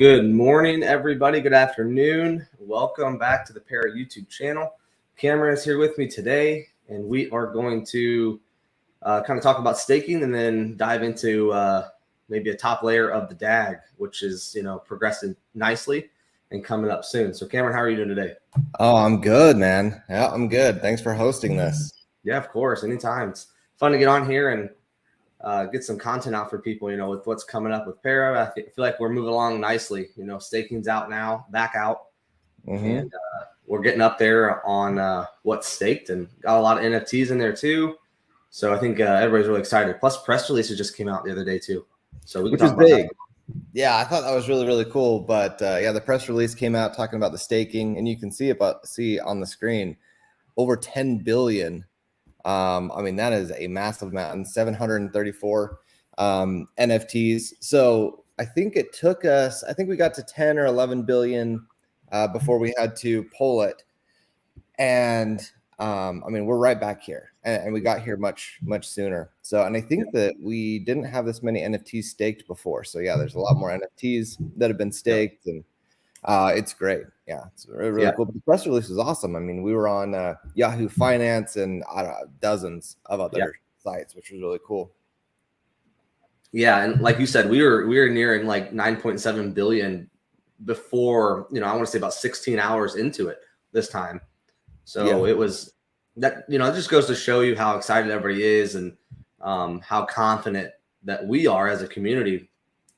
Good morning, everybody. Good afternoon. Welcome back to the Para YouTube channel. Cameron is here with me today, and we are going to kind of talk about staking and then dive into maybe a top layer of the DAG, which is, progressing nicely and coming up soon. So, Cameron, how are you doing today? Oh, I'm good, man. Yeah, I'm good. Thanks for hosting this. Yeah, of course. Anytime. It's fun to get on here and get some content out for people, with what's coming up with Para. I feel like we're moving along nicely. Staking's out now, back out. And we're getting up there on what's staked and got a lot of NFTs in there too. So I think everybody's really excited. Plus, press releases just came out the other day too. So we can talk about big. That. Yeah, I thought that was really, really cool. But the press release came out talking about the staking, and you can see on the screen over 10 billion. That is a massive amount, and 734 NFTs. So I think it took us, we got to 10 or 11 billion before we had to pull it. And we're right back here, and we got here much, much sooner. So, and I think that we didn't have this many NFTs staked before. So yeah, there's a lot more NFTs that have been staked, and it's great. Yeah, it's really cool. But the press release is awesome. I mean, we were on Yahoo Finance and dozens of other sites, which was really cool. Yeah, and like you said, we were nearing like 9.7 billion before, I want to say about 16 hours into it this time. So it was that, it just goes to show you how excited everybody is and how confident that we are as a community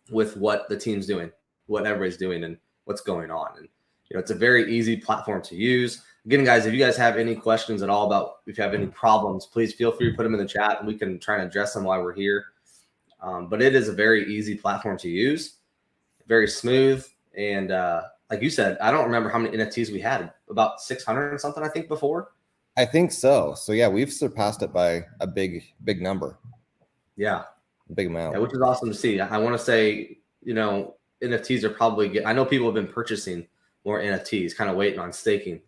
with what the team's doing, what everybody's doing, and what's going on. And it's a very easy platform to use. Again, guys, if you guys have any questions at all about, if you have any problems, please feel free to put them in the chat and we can try and address them while we're here. But it is a very easy platform to use, very smooth. And like you said, I don't remember how many NFTs we had, about 600 and something, I think, before. I think so. So yeah, we've surpassed it by a big number. Yeah. A big amount. Yeah, which is awesome to see. I want to say, NFTs are probably I know people have been purchasing more NFTs, kind of waiting on staking.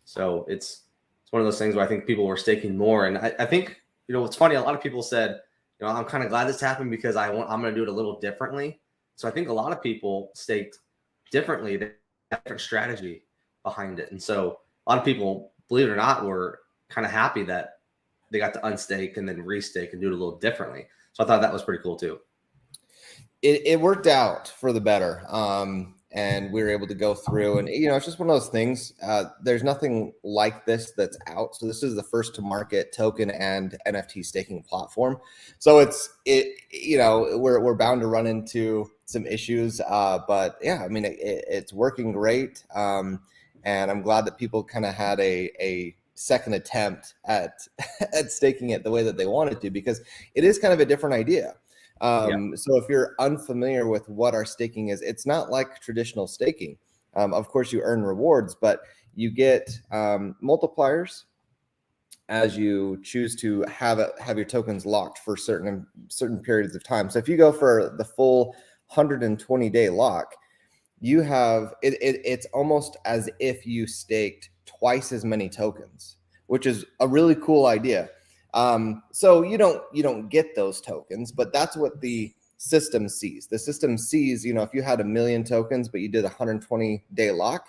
So it's one of those things where I think people were staking more. And I think, it's funny, a lot of people said, I'm kind of glad this happened because I'm going to do it a little differently. So I think a lot of people staked differently, they have a different strategy behind it. And so a lot of people, believe it or not, were kind of happy that they got to unstake and then restake and do it a little differently. So I thought that was pretty cool too. It worked out for the better. And we were able to go through, and it's just one of those things. There's nothing like this that's out. So this is the first to market token and NFT staking platform. So we're bound to run into some issues, but yeah, it's working great. And I'm glad that people kind of had a second attempt at staking it the way that they wanted to, because it is kind of a different idea. So if you're unfamiliar with what our staking is, it's not like traditional staking. Of course, you earn rewards, but you get multipliers as you choose to have your tokens locked for certain periods of time. So if you go for the full 120-day lock, you have it's almost as if you staked twice as many tokens, which is a really cool idea. So you don't get those tokens, but that's what the system sees. The system sees, if you had 1 million tokens, but you did a 120-day lock,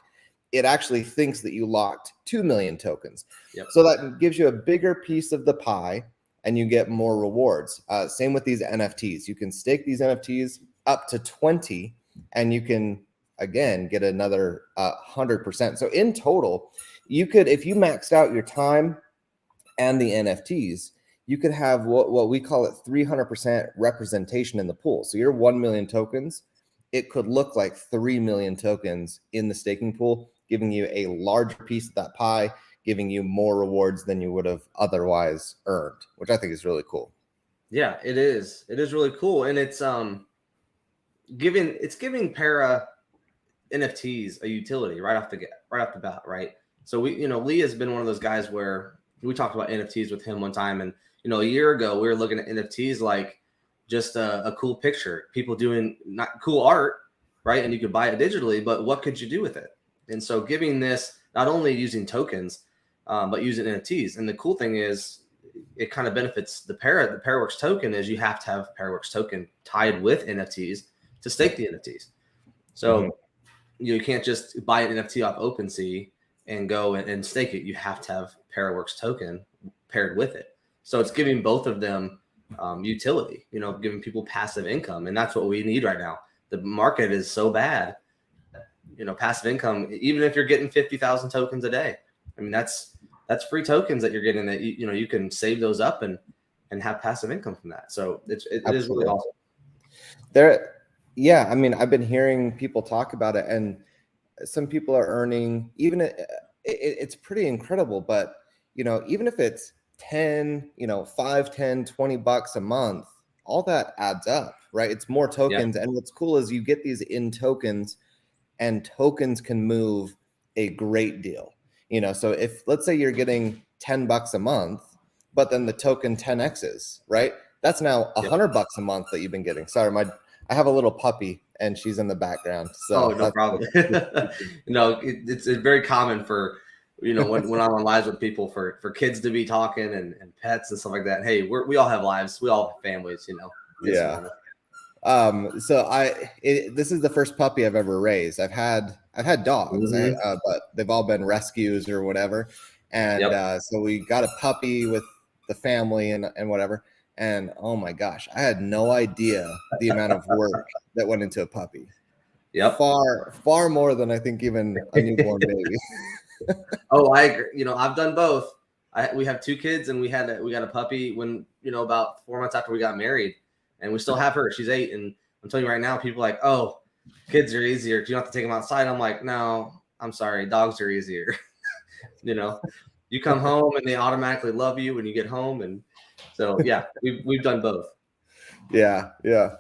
it actually thinks that you locked 2 million tokens. Yep. So that gives you a bigger piece of the pie and you get more rewards. Same with these NFTs. You can stake these NFTs up to 20 and you can, again, get another 100%. So in total, you could, if you maxed out your time and the NFTs, you could have what we call it 300% representation in the pool. So your 1 million tokens, it could look like 3 million tokens in the staking pool, giving you a larger piece of that pie, giving you more rewards than you would have otherwise earned, which I think is really cool. Yeah, it is. It is really cool. And it's giving Para NFTs a utility right off the bat, right? So Lee has been one of those guys where we talked about NFTs with him one time, and a year ago we were looking at NFTs like just a cool picture, people doing not cool art, right? And you could buy it digitally, but what could you do with it? And so giving this, not only using tokens, but using NFTs. And the cool thing is it kind of benefits the Parawerx token is you have to have Parawerx token tied with NFTs to stake the NFTs. So you can't just buy an NFT off OpenSea and go and stake it. You have to have Parawerx token paired with it. So it's giving both of them utility, giving people passive income. And that's what we need right now. The market is so bad, passive income, even if you're getting 50,000 tokens a day, I mean, that's free tokens that you're getting that, you can save those up and have passive income from that. So it is really awesome. Yeah. I mean, I've been hearing people talk about it, and some people are earning, even it's pretty incredible, but even if it's 10, 5, 10, $20 a month, all that adds up, right? It's more tokens. And what's cool is you get these in tokens, and tokens can move a great deal. So if, let's say you're getting $10 a month, but then the token 10x's, right? That's now $100 a month that you've been getting. Sorry, I have a little puppy and she's in the background. So no problem. It's very common for, when I'm on lives with people, for kids to be talking and pets and stuff like that. Hey, we all have lives. We all have families, Yeah. So this is the first puppy I've ever raised. I've had dogs, but they've all been rescues or whatever. And so we got a puppy with the family and whatever. And oh my gosh, I had no idea the amount of work that went into a puppy. Far more than I think even a newborn baby. Oh, I agree. I've done both. We have 2 kids, and we got a puppy when, about 4 months after we got married, and we still have her. She's 8. And I'm telling you right now, people are like, oh, kids are easier because you don't have to take them outside. I'm like, no, I'm sorry. Dogs are easier. You come home and they automatically love you when you get home. And so, yeah, we've done both. Yeah.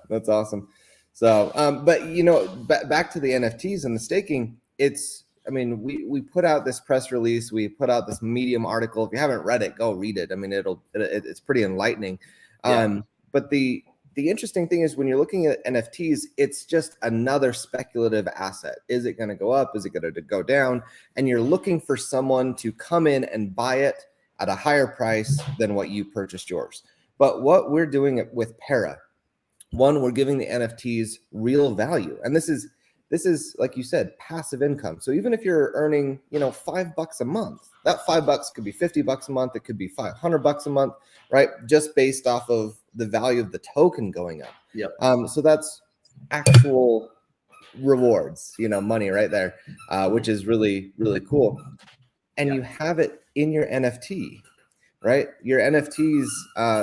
That's awesome. So, but back to the NFTs and the staking, we put out this press release, we put out this Medium article. If you haven't read it, go read it. I mean, it's pretty enlightening. But the interesting thing is, when you're looking at NFTs, it's just another speculative asset. Is it going to go up? Is it going to go down? And you're looking for someone to come in and buy it at a higher price than what you purchased yours. But what we're doing with Para, one, we're giving the NFTs real value. And this is, like you said, passive income. So even if you're earning, $5 a month, that $5 could be $50 a month. It could be $500 a month, right? Just based off of the value of the token going up. So that's actual rewards, money right there, which is really, really cool. And you have it in your NFT, right? Your NFTs,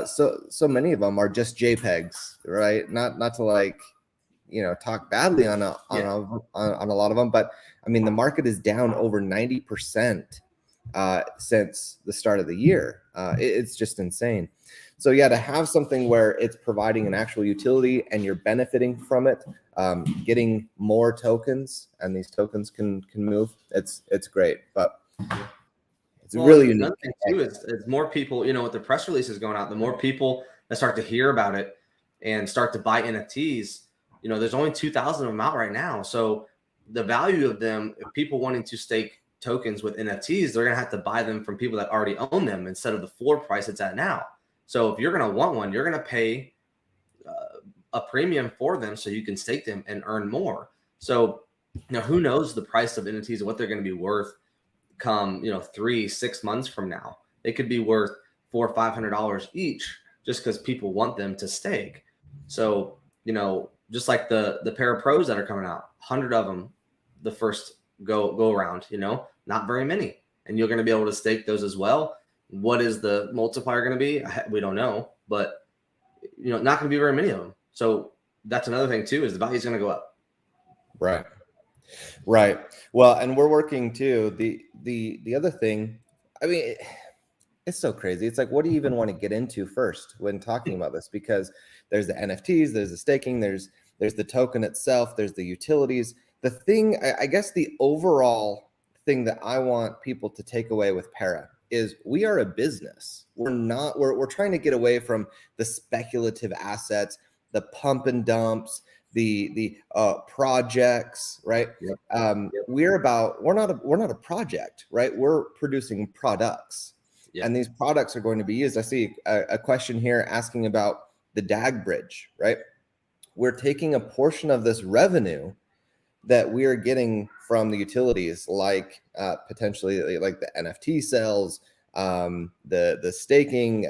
so many of them are just JPEGs, right? Not to talk badly on a lot of them, but I mean, the market is down over 90% since the start of the year. It's just insane. So yeah, to have something where it's providing an actual utility and you're benefiting from it, getting more tokens, and these tokens can move. It's great, but it's really unique. Another thing too is more people, with the press releases going out, the more people that start to hear about it and start to buy NFTs. There's only 2,000 of them out right now. So the value of them, if people wanting to stake tokens with NFTs, they're going to have to buy them from people that already own them instead of the floor price it's at now. So if you're going to want one, you're going to pay a premium for them so you can stake them and earn more. So, who knows the price of NFTs and what they're going to be worth come, 3-6 months from now. They could be worth $400 or $500 each just because people want them to stake. So, just like the Para Pros that are coming out, 100 of them the first go around, not very many. And you're going to be able to stake those as well. What is the multiplier going to be? We don't know, but not going to be very many of them. So that's another thing too, is the value is going to go up. Right. Well, and we're working too. The other thing, I mean, it's so crazy. It's like, what do you even want to get into first when talking about this? Because there's the NFTs, there's the staking, there's the token itself, there's the utilities. The thing, I guess the overall thing that I want people to take away with Para is we are a business. We're trying to get away from the speculative assets, the pump and dumps, the projects, right? We're not a project, right? We're producing products. And these products are going to be used. I see a question here asking about the DAG bridge, right? We're taking a portion of this revenue that we are getting from the utilities, like potentially like the NFT sales, the staking,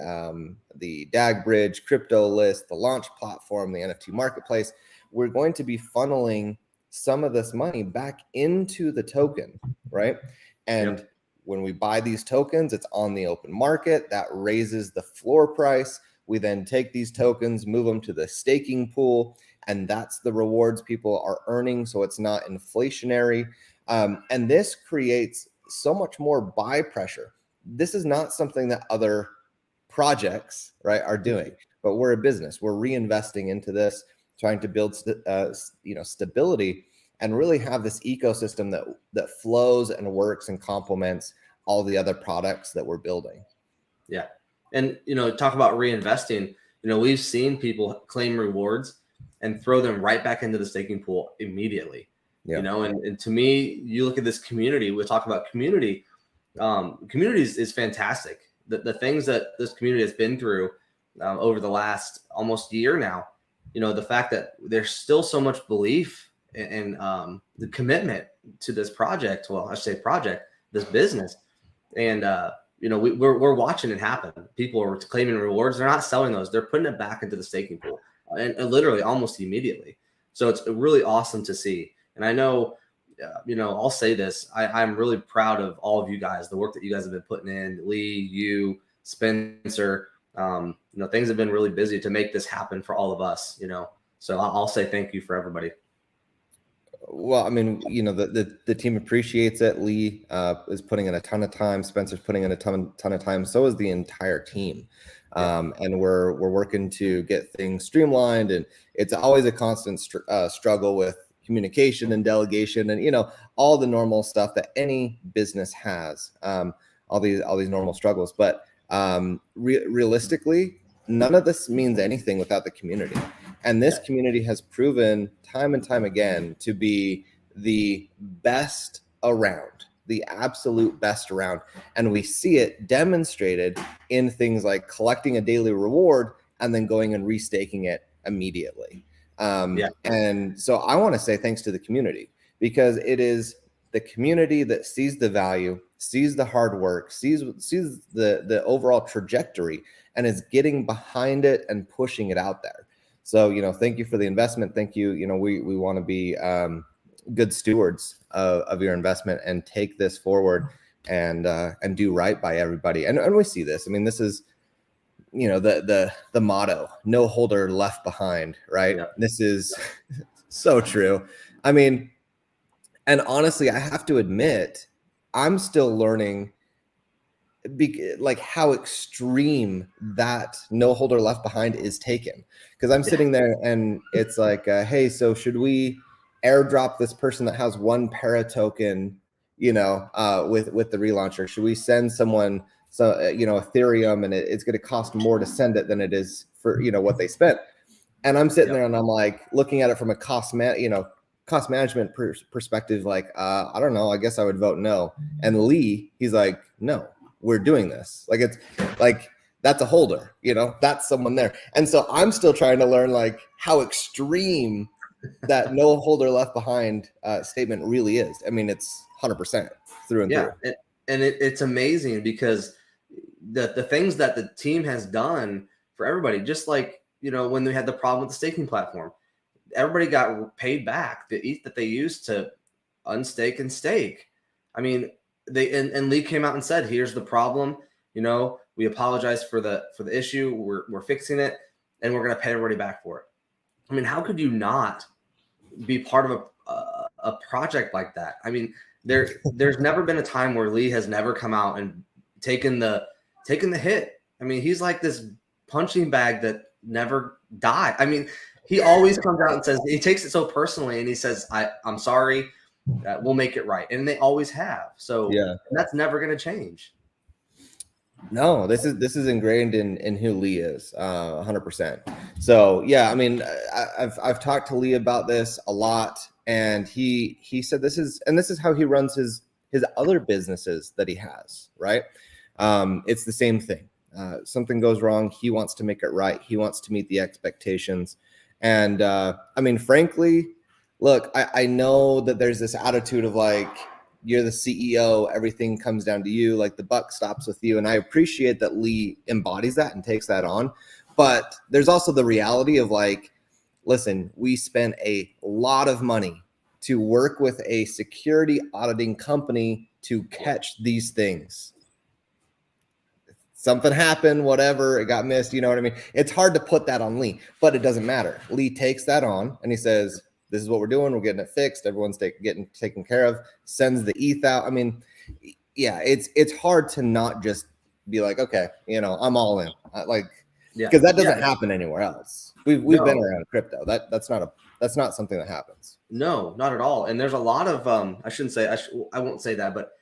the DAG bridge, crypto list, the launch platform, the NFT marketplace. We're going to be funneling some of this money back into the token, right? And Yep. when we buy these tokens, it's on the open market. That raises the floor price. We then take these tokens, move them to the staking pool, and that's the rewards people are earning. So it's not inflationary. And this creates so much more buy pressure. This is not something that other projects, right, are doing, but we're a business. We're reinvesting into this, trying to build stability and really have this ecosystem that flows and works and complements all the other products that we're building. Yeah. And, talk about reinvesting, we've seen people claim rewards and throw them right back into the staking pool immediately, and to me, you look at this community, we talk about community, communities is fantastic. The things that this community has been through over the last almost year now, the fact that there's still so much belief and the commitment to this project. Well, I should say this business. And, we're watching it happen. People are claiming rewards. They're not selling those. They're putting it back into the staking pool and literally almost immediately. So it's really awesome to see. And I know, I'll say this. I'm really proud of all of you guys, the work that you guys have been putting in, Lee, you, Spencer. Things have been really busy to make this happen for all of us, so I'll say thank you for everybody. Well, I mean, the team appreciates it. Lee is putting in a ton of time. Spencer's putting in a ton of time. So is the entire team. And we're working to get things streamlined. And it's always a constant struggle with communication and delegation and, all the normal stuff that any business has, all these normal struggles. But realistically, none of this means anything without the community. And this community has proven time and time again to be the best around, the absolute best around. And we see it demonstrated in things like collecting a daily reward and then going and restaking it immediately. And so I want to say thanks to the community, because it is the community that sees the value, sees the hard work, sees the overall trajectory, and is getting behind it and pushing it out there. So, thank you for the investment. Thank you. We want to be good stewards of your investment and take this forward and do right by everybody. And we see this. I mean, this is, the motto, no holder left behind, right? Yeah. This is so true. I mean, and honestly, I have to admit, I'm still learning like how extreme that no holder left behind is taken, because I'm sitting there and it's like, hey, so should we airdrop this person that has one para token, with the relauncher? Should we send someone Ethereum, and it's going to cost more to send it than it is for what they spent? And I'm sitting there and I'm like looking at it from a cost management perspective, like I don't know, I guess I would vote no. And Lee, he's like, no, we're doing this. Like, it's like, that's a holder, that's someone there. And so I'm still trying to learn like how extreme that no holder left behind statement really is. I mean, it's 100% through and through. And it's amazing because the things that the team has done for everybody, just like, when we had the problem with the staking platform, everybody got paid back the ETH that they used to unstake and stake. I mean, and Lee came out and said, here's the problem. We apologize for the issue. We're fixing it, and we're going to pay everybody back for it. I mean, how could you not be part of a project like that? I mean, there's never been a time where Lee has never come out and taken the hit. I mean, he's like this punching bag that never died. I mean, he always comes out and says, he takes it so personally, and he says, I'm sorry. We'll make it right. And they always have. So that's never going to change. No, this is ingrained in who Lee is, 100%. So I mean, I've talked to Lee about this a lot, and he said this is how he runs his other businesses that he has, right? It's the same thing. Something goes wrong, he wants to make it right. He wants to meet the expectations. And I mean, frankly, look, I know that there's this attitude of like, you're the CEO, everything comes down to you, like the buck stops with you. And I appreciate that Lee embodies that and takes that on. But there's also the reality of like, listen, we spent a lot of money to work with a security auditing company to catch these things. Something happened, whatever, it got missed, you know what I mean? It's hard to put that on Lee, but it doesn't matter. Lee takes that on and he says, this is what we're doing. We're getting it fixed. Everyone's getting taken care of, sends the ETH out. I mean, yeah, it's hard to not just be like, okay, you know, I'm all in. Like, because that doesn't happen anywhere else. We've been around crypto. That's not something that happens. No, not at all. And there's a lot of I shouldn't say I won't say that, but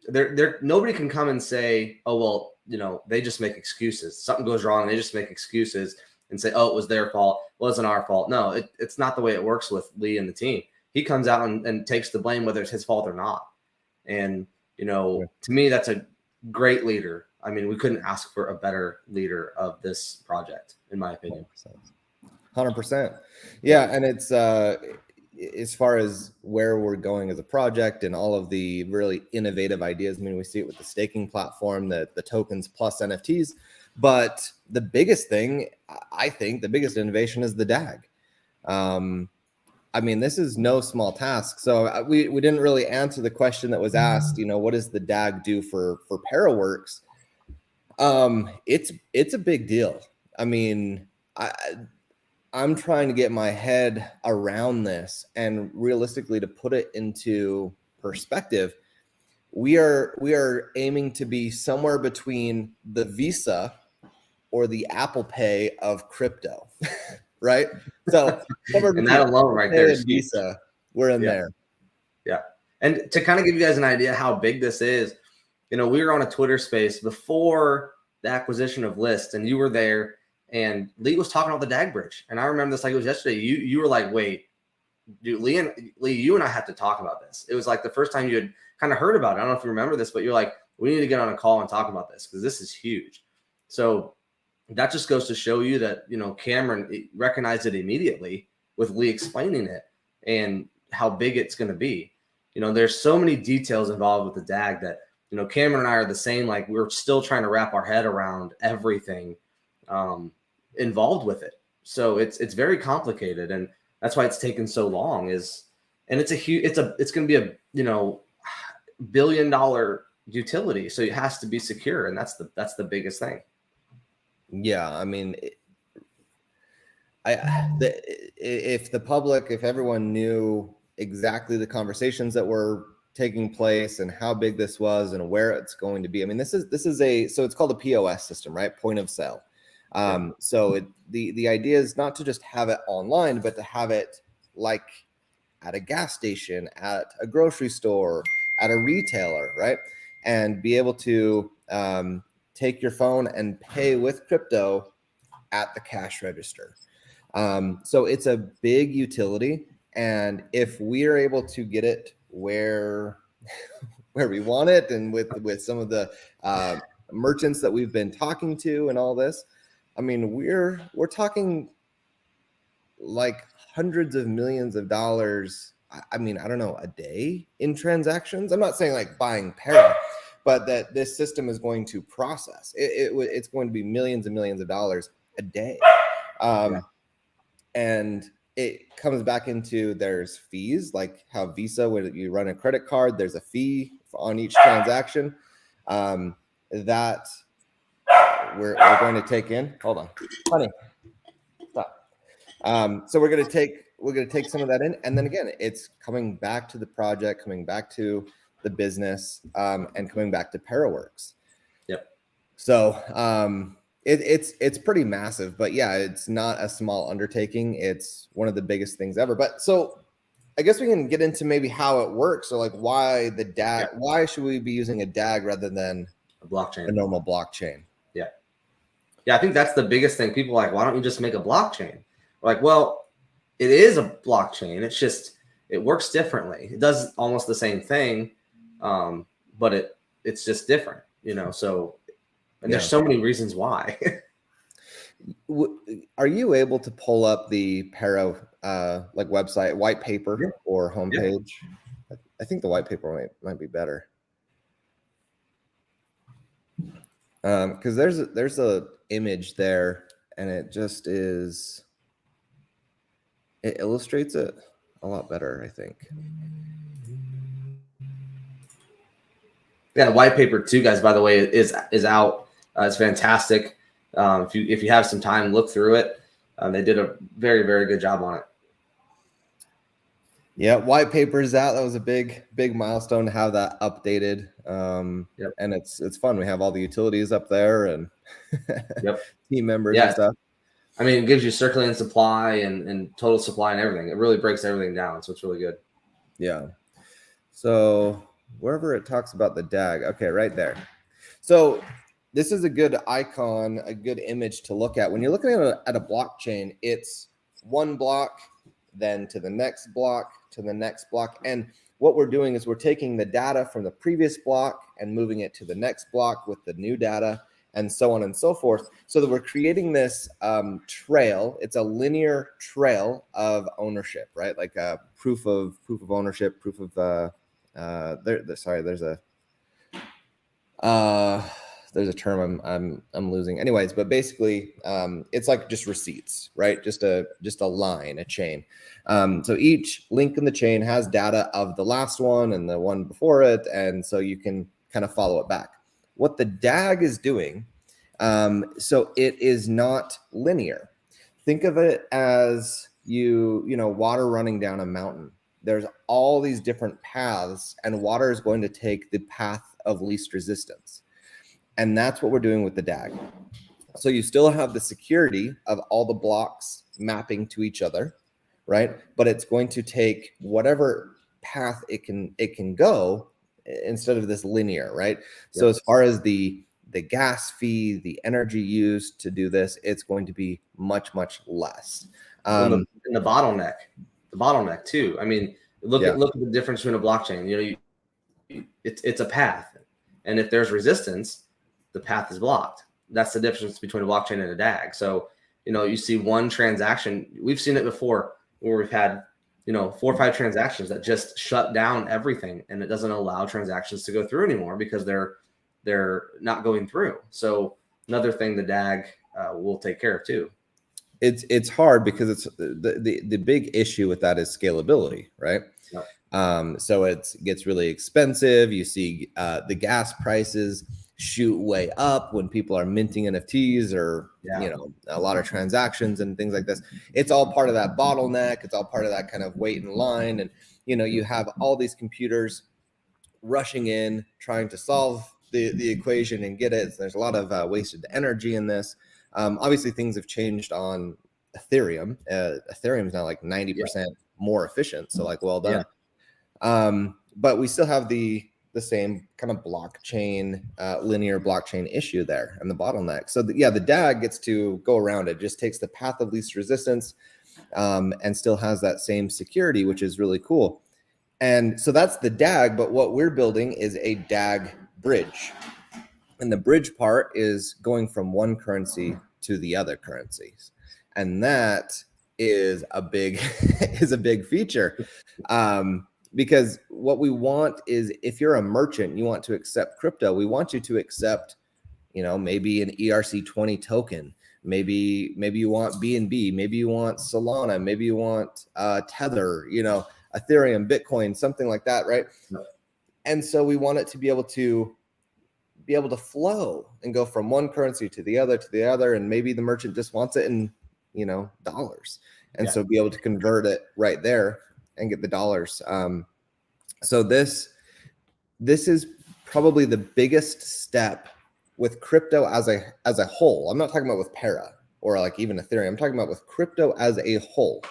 there nobody can come and say, oh well, you know, they just make excuses. Something goes wrong, they just make excuses and say, oh, it was their fault, wasn't our fault. No, it's not the way it works with Lee and the team. He comes out and takes the blame whether it's his fault or not. And you know, to me, that's a great leader. I mean, we couldn't ask for a better leader of this project, in my opinion. 100%. Yeah, and it's as far as where we're going as a project and all of the really innovative ideas. I mean, we see it with the staking platform, the tokens plus NFTs. But the biggest thing, I think, the biggest innovation is the DAG. I mean, this is no small task. So we didn't really answer the question that was asked. You know, what does the DAG do for Parawerx? It's a big deal. I mean, I'm trying to get my head around this, and realistically, to put it into perspective, we are aiming to be somewhere between the Visa or the Apple Pay of crypto, right? So and that alone right there is Visa, we're in there. Yeah. And to kind of give you guys an idea how big this is, you know, we were on a Twitter space before the acquisition of List, and you were there, and Lee was talking about the DAG bridge. And I remember this like it was yesterday. You were like, wait, dude, Lee, you and I have to talk about this. It was like the first time you had kind of heard about it. I don't know if you remember this, but you're like, we need to get on a call and talk about this because this is huge. So that just goes to show you that, you know, Cameron recognized it immediately with Lee explaining it and how big it's going to be. You know, there's so many details involved with the DAG that, you know, Cameron and I are the same. Like, we're still trying to wrap our head around everything involved with it. So it's very complicated, and that's why it's taken so long. And it's going to be a, you know, $1 billion utility, so it has to be secure, and that's the biggest thing. Yeah, I mean, if the public, if everyone knew exactly the conversations that were taking place and how big this was and where it's going to be. I mean, this is so it's called a POS system, right? Point of sale. So the idea is not to just have it online, but to have it like at a gas station, at a grocery store, at a retailer, right? And be able to take your phone and pay with crypto at the cash register. So it's a big utility. And if we are able to get it where we want it, and with some of the merchants that we've been talking to and all this, I mean, we're talking like hundreds of millions of dollars. I mean, I don't know, a day in transactions. I'm not saying like buying Para, but that this system is going to process. It's going to be millions and millions of dollars a day. And it comes back into, there's fees, like how Visa, when you run a credit card, there's a fee on each transaction that we're going to take in. Hold on, honey, stop. So we're going to take some of that in, and then again, it's coming back to the project, coming back to the business, and coming back to Parawerx. Yep. So it's pretty massive, but yeah, it's not a small undertaking. It's one of the biggest things ever. But so I guess we can get into maybe how it works, or like why the DAG. Yeah. Why should we be using a DAG rather than a blockchain, a normal blockchain? Yeah, I think that's the biggest thing. People are like, why don't you just make a blockchain? We're like, well, it is a blockchain. It's just, it works differently. It does almost the same thing, but it's just different, you know. So, and there's so many reasons why. Are you able to pull up the Para like website white paper or homepage? I think the white paper might be better. Because there's a image there, and it just is. It illustrates it a lot better, I think. Yeah, the white paper too, guys. By the way, is out. It's fantastic. If you have some time, look through it. They did a very, very good job on it. Yeah, white paper is out. That was a big milestone to have that updated. And it's fun. We have all the utilities up there and team members and stuff. I mean, it gives you circulating supply and total supply and everything. It really breaks everything down, so it's really good. Yeah. So wherever it talks about the DAG, okay, right there. So this is a good icon, a good image to look at. When you're looking at a blockchain, it's one block, then to the next block, to the next block. And what we're doing is we're taking the data from the previous block and moving it to the next block with the new data, and so on and so forth, so that we're creating this trail. It's a linear trail of ownership, right? Like a proof of ownership, proof of there's a term I'm losing. Anyways, but basically, it's like just receipts, right? Just a line, a chain. So each link in the chain has data of the last one and the one before it, and so you can kind of follow it back. What the DAG is doing, so it is not linear. Think of it as you know, water running down a mountain. There's all these different paths, and water is going to take the path of least resistance. And that's what we're doing with the DAG. So you still have the security of all the blocks mapping to each other, right? But it's going to take whatever path it can go instead of this linear, right? So as far as the gas fee, the energy used to do this, it's going to be much less. And the bottleneck too. I mean, look at the difference between a blockchain. You know, it's a path, and if there's resistance, the path is blocked. That's the difference between a blockchain and a DAG. So, you know, you see one transaction. We've seen it before where we've had, you know, 4 or 5 transactions that just shut down everything, and it doesn't allow transactions to go through anymore because they're not going through. So another thing the DAG will take care of too. It's hard because it's the big issue with that is scalability, right? So it gets really expensive. You see the gas prices shoot way up when people are minting NFTs or you know, a lot of transactions and things like this. It's all part of that bottleneck. It's all part of that kind of wait in line, and you know, you have all these computers rushing in trying to solve the equation and get it. So there's a lot of wasted energy in this. Obviously, things have changed on Ethereum. Ethereum is now like 90% more efficient. So like, well done. But we still have the same kind of blockchain, linear blockchain issue there and the bottleneck. So the DAG gets to go around it. Just takes the path of least resistance and still has that same security, which is really cool. And so that's the DAG. But what we're building is a DAG bridge. And the bridge part is going from one currency to the other currencies. And that is a big feature. Because what we want is, if you're a merchant, you want to accept crypto, we want you to accept, you know, maybe an ERC20 token. Maybe you want BNB, maybe you want Solana, maybe you want Tether, you know, Ethereum, Bitcoin, something like that, right? And so we want it to be able to flow and go from one currency to the other, and maybe the merchant just wants it in, you know, dollars, and so be able to convert it right there and get the dollars. So this is probably the biggest step with crypto as a whole. I'm not talking about with Para or like even Ethereum. I'm talking about with crypto as a whole.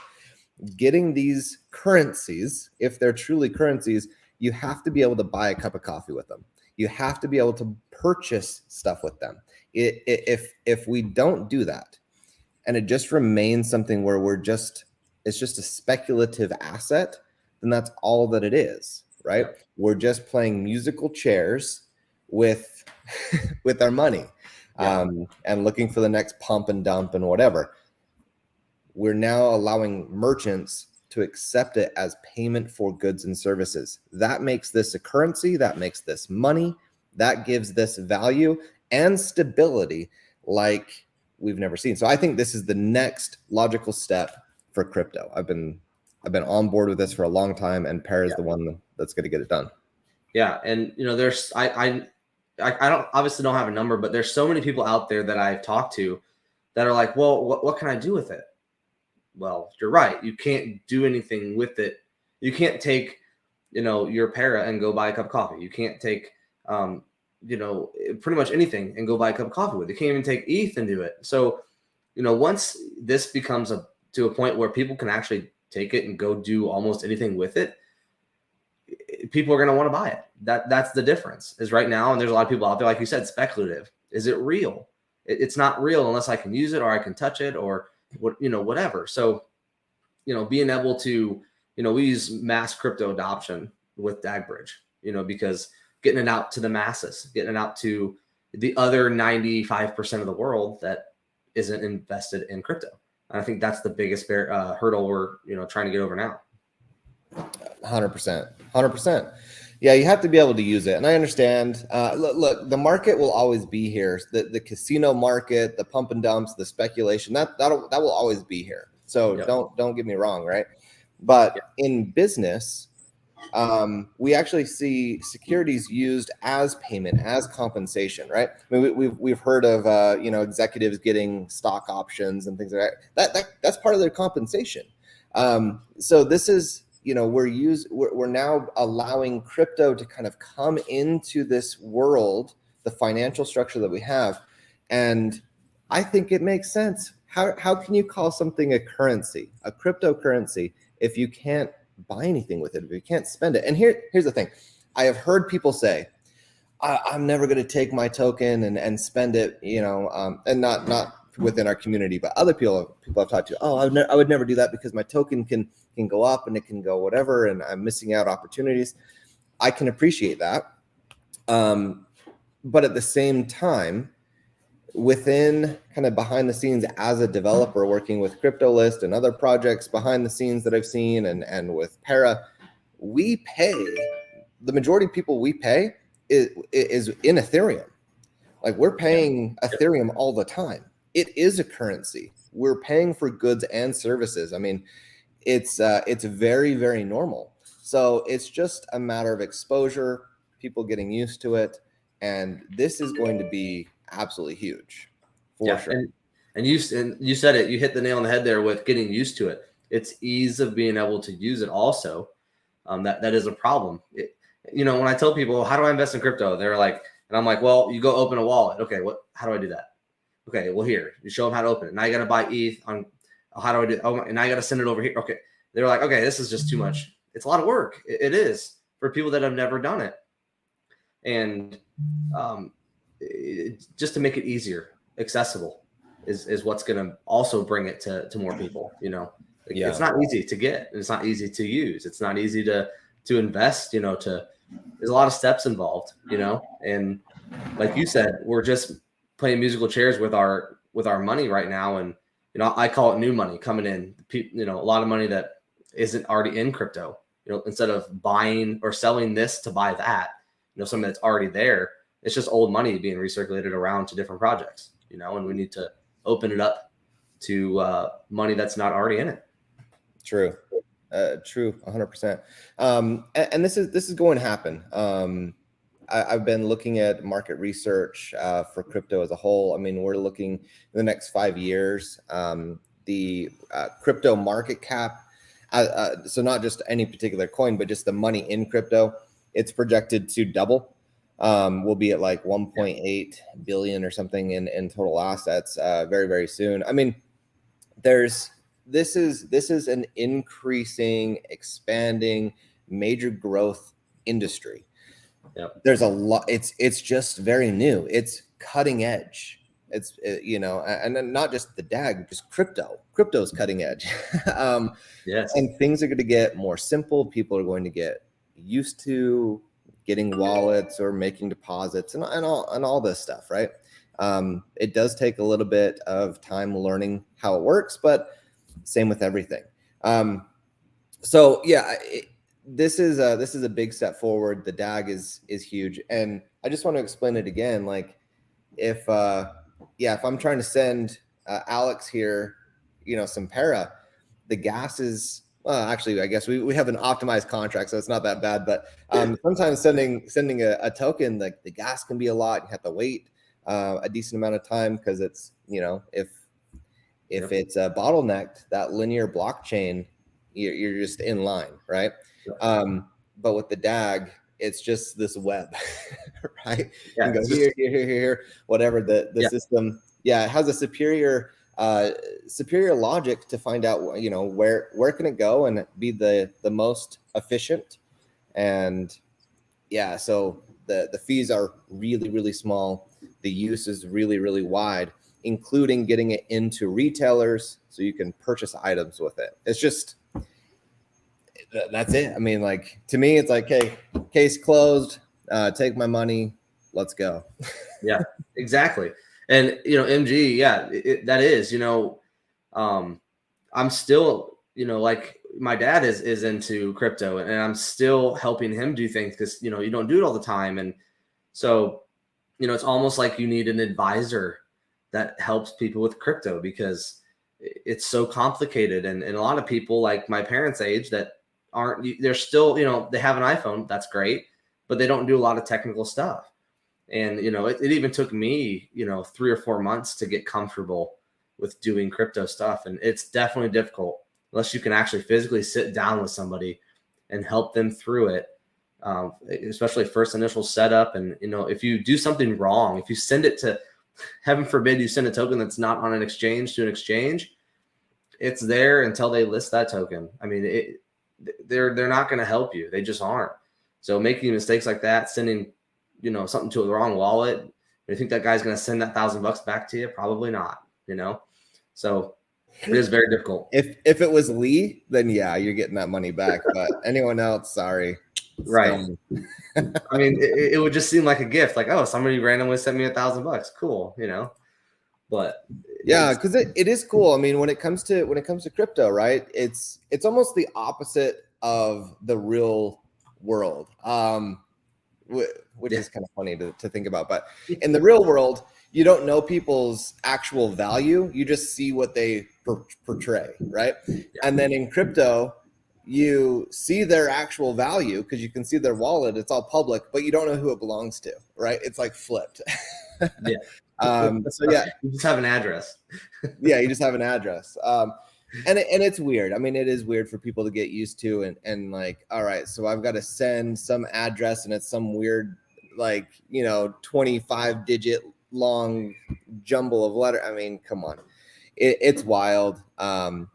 Getting these currencies, if they're truly currencies, you have to be able to buy a cup of coffee with them. You have to be able to purchase stuff with them. If we don't do that, and it just remains something where it's just a speculative asset, then that's all that it is, right? We're just playing musical chairs with our money. and looking for the next pump and dump and whatever. We're now allowing merchants to accept it as payment for goods and services. That makes this a currency, that makes this money, that gives this value and stability like we've never seen. So I think this is the next logical step for crypto. I've been on board with this for a long time, and Para is the one that's going to get it done. Yeah, and there's I don't obviously don't have a number, but there's so many people out there that I've talked to that are like, well, what can I do with it? Well, you're right. You can't do anything with it. You can't take, your Para and go buy a cup of coffee. You can't take, pretty much anything and go buy a cup of coffee with it. You can't even take ETH and do it. So, once this becomes to a point where people can actually take it and go do almost anything with it, people are going to want to buy it. That's the difference is right now. And there's a lot of people out there, like you said, speculative. Is it real? It's not real unless I can use it or I can touch it or whatever. So, being able to, we use mass crypto adoption with DagBridge, because getting it out to the masses, getting it out to the other 95% of the world that isn't invested in crypto. And I think that's the biggest hurdle we're, trying to get over now. 100%. Yeah, you have to be able to use it. And I understand. Look, the market will always be here. The casino market, the pump and dumps, the speculation, that will always be here. So don't get me wrong, right? But in business, we actually see securities used as payment, as compensation, right? I mean, we've heard of executives getting stock options and things like that. That's part of their compensation. So this is, we're now allowing crypto to kind of come into this world, the financial structure that we have. And I think it makes sense. How can you call something a currency, a cryptocurrency, if you can't buy anything with it, if you can't spend it? And here's the thing. I have heard people say, I'm never going to take my token and spend it, and not within our community, but other people I've talked to, I would never do that because my token can go up and it can go whatever, and I'm missing out opportunities. I can appreciate that. But at the same time, within kind of behind the scenes as a developer working with CryptoList and other projects behind the scenes that I've seen and with Para, we pay, the majority of people we pay is in Ethereum. Like we're paying Ethereum all the time. It is a currency. We're paying for goods and services. I mean, it's very, very normal. So it's just a matter of exposure, people getting used to it. And this is going to be absolutely huge for sure. And you said it, you hit the nail on the head there with getting used to it. It's ease of being able to use it also. That is a problem. When I tell people, how do I invest in crypto? They're like, and I'm like, well, you go open a wallet. Okay, how do I do that? Okay, well, here, you show them how to open it. Now you got to buy ETH on, how do I do it? Oh, and now you got to send it over here. Okay. They're like, okay, this is just too much. It's a lot of work. It is for people that have never done it. And just to make it easier, accessible is what's going to also bring it to more people. It's not easy to get. It's not easy to use. It's not easy to invest, there's a lot of steps involved, and like you said, we're just playing musical chairs with our money right now. And, I call it new money coming in, a lot of money that isn't already in crypto, instead of buying or selling this to buy that, something that's already there. It's just old money being recirculated around to different projects, and we need to open it up to money that's not already in it. True, 100%. And this is going to happen. I've been looking at market research for crypto as a whole. I mean, we're looking in the next 5 years, the crypto market cap. So not just any particular coin, but just the money in crypto, it's projected to double. We'll be at like 1.8 billion or something in total assets very, very soon. I mean, this is an increasing, expanding, major growth industry. Yep. There's a lot. It's just very new. It's cutting edge. And not just the DAG, just crypto. Crypto's cutting edge. Yes. And things are going to get more simple. People are going to get used to getting wallets or making deposits and all this stuff, right? It does take a little bit of time learning how it works, but same with everything. So yeah, this is a big step forward. The DAG is huge, and I just want to explain it again. Like if I'm trying to send Alex here, some para, the gas is, well, actually, I guess we have an optimized contract, so it's not that bad. But sometimes sending a token, like the gas can be a lot. You have to wait a decent amount of time because it's, if it's bottlenecked, that linear blockchain, you're just in line, right? But with the DAG, it's just this web, right? Yeah, you can go here, whatever the system. Yeah, it has a superior logic to find out, where can it go and be the most efficient. And yeah, so the fees are really, really small. The use is really, really wide, including getting it into retailers so you can purchase items with it. It's just, that's it. I mean, like, to me, it's like, hey, case closed, take my money, let's go. Yeah, exactly. And, MG, yeah, that is, I'm still, like my dad is into crypto, and I'm still helping him do things because, you don't do it all the time. And so, it's almost like you need an advisor that helps people with crypto because it's so complicated. And a lot of people like my parents' age that they're still, they have an iPhone, that's great, but they don't do a lot of technical stuff. And, it even took me, 3 or 4 months to get comfortable with doing crypto stuff. And it's definitely difficult unless you can actually physically sit down with somebody and help them through it. Especially first initial setup. And, if you do something wrong, if you send it to, heaven forbid, you send a token that's not on an exchange to an exchange, it's there until they list that token. I mean, they're not going to help you. They just aren't. So making mistakes like that, sending, something to the wrong wallet, you think that guy's going to send that $1,000 back to you? Probably not, So it is very difficult. If it was Lee, then yeah, you're getting that money back. But anyone else, sorry. Right. I mean, it would just seem like a gift. Like, oh, somebody randomly sent me $1,000. Cool, But yeah, because it is cool. I mean, when it comes to crypto, right? It's almost the opposite of the real world. Which is kind of funny to think about. But in the real world, you don't know people's actual value. You just see what they portray, right? Yeah. And then in crypto, you see their actual value because you can see their wallet. It's all public, but you don't know who it belongs to, right? It's like flipped. Yeah. So yeah, you just have an address. Yeah, you just have an address. And it's weird. I mean, it is weird for people to get used to, and like, all right, so I've got to send some address and it's some weird, like, 25 digit long jumble of letter. I mean, come on. It's wild.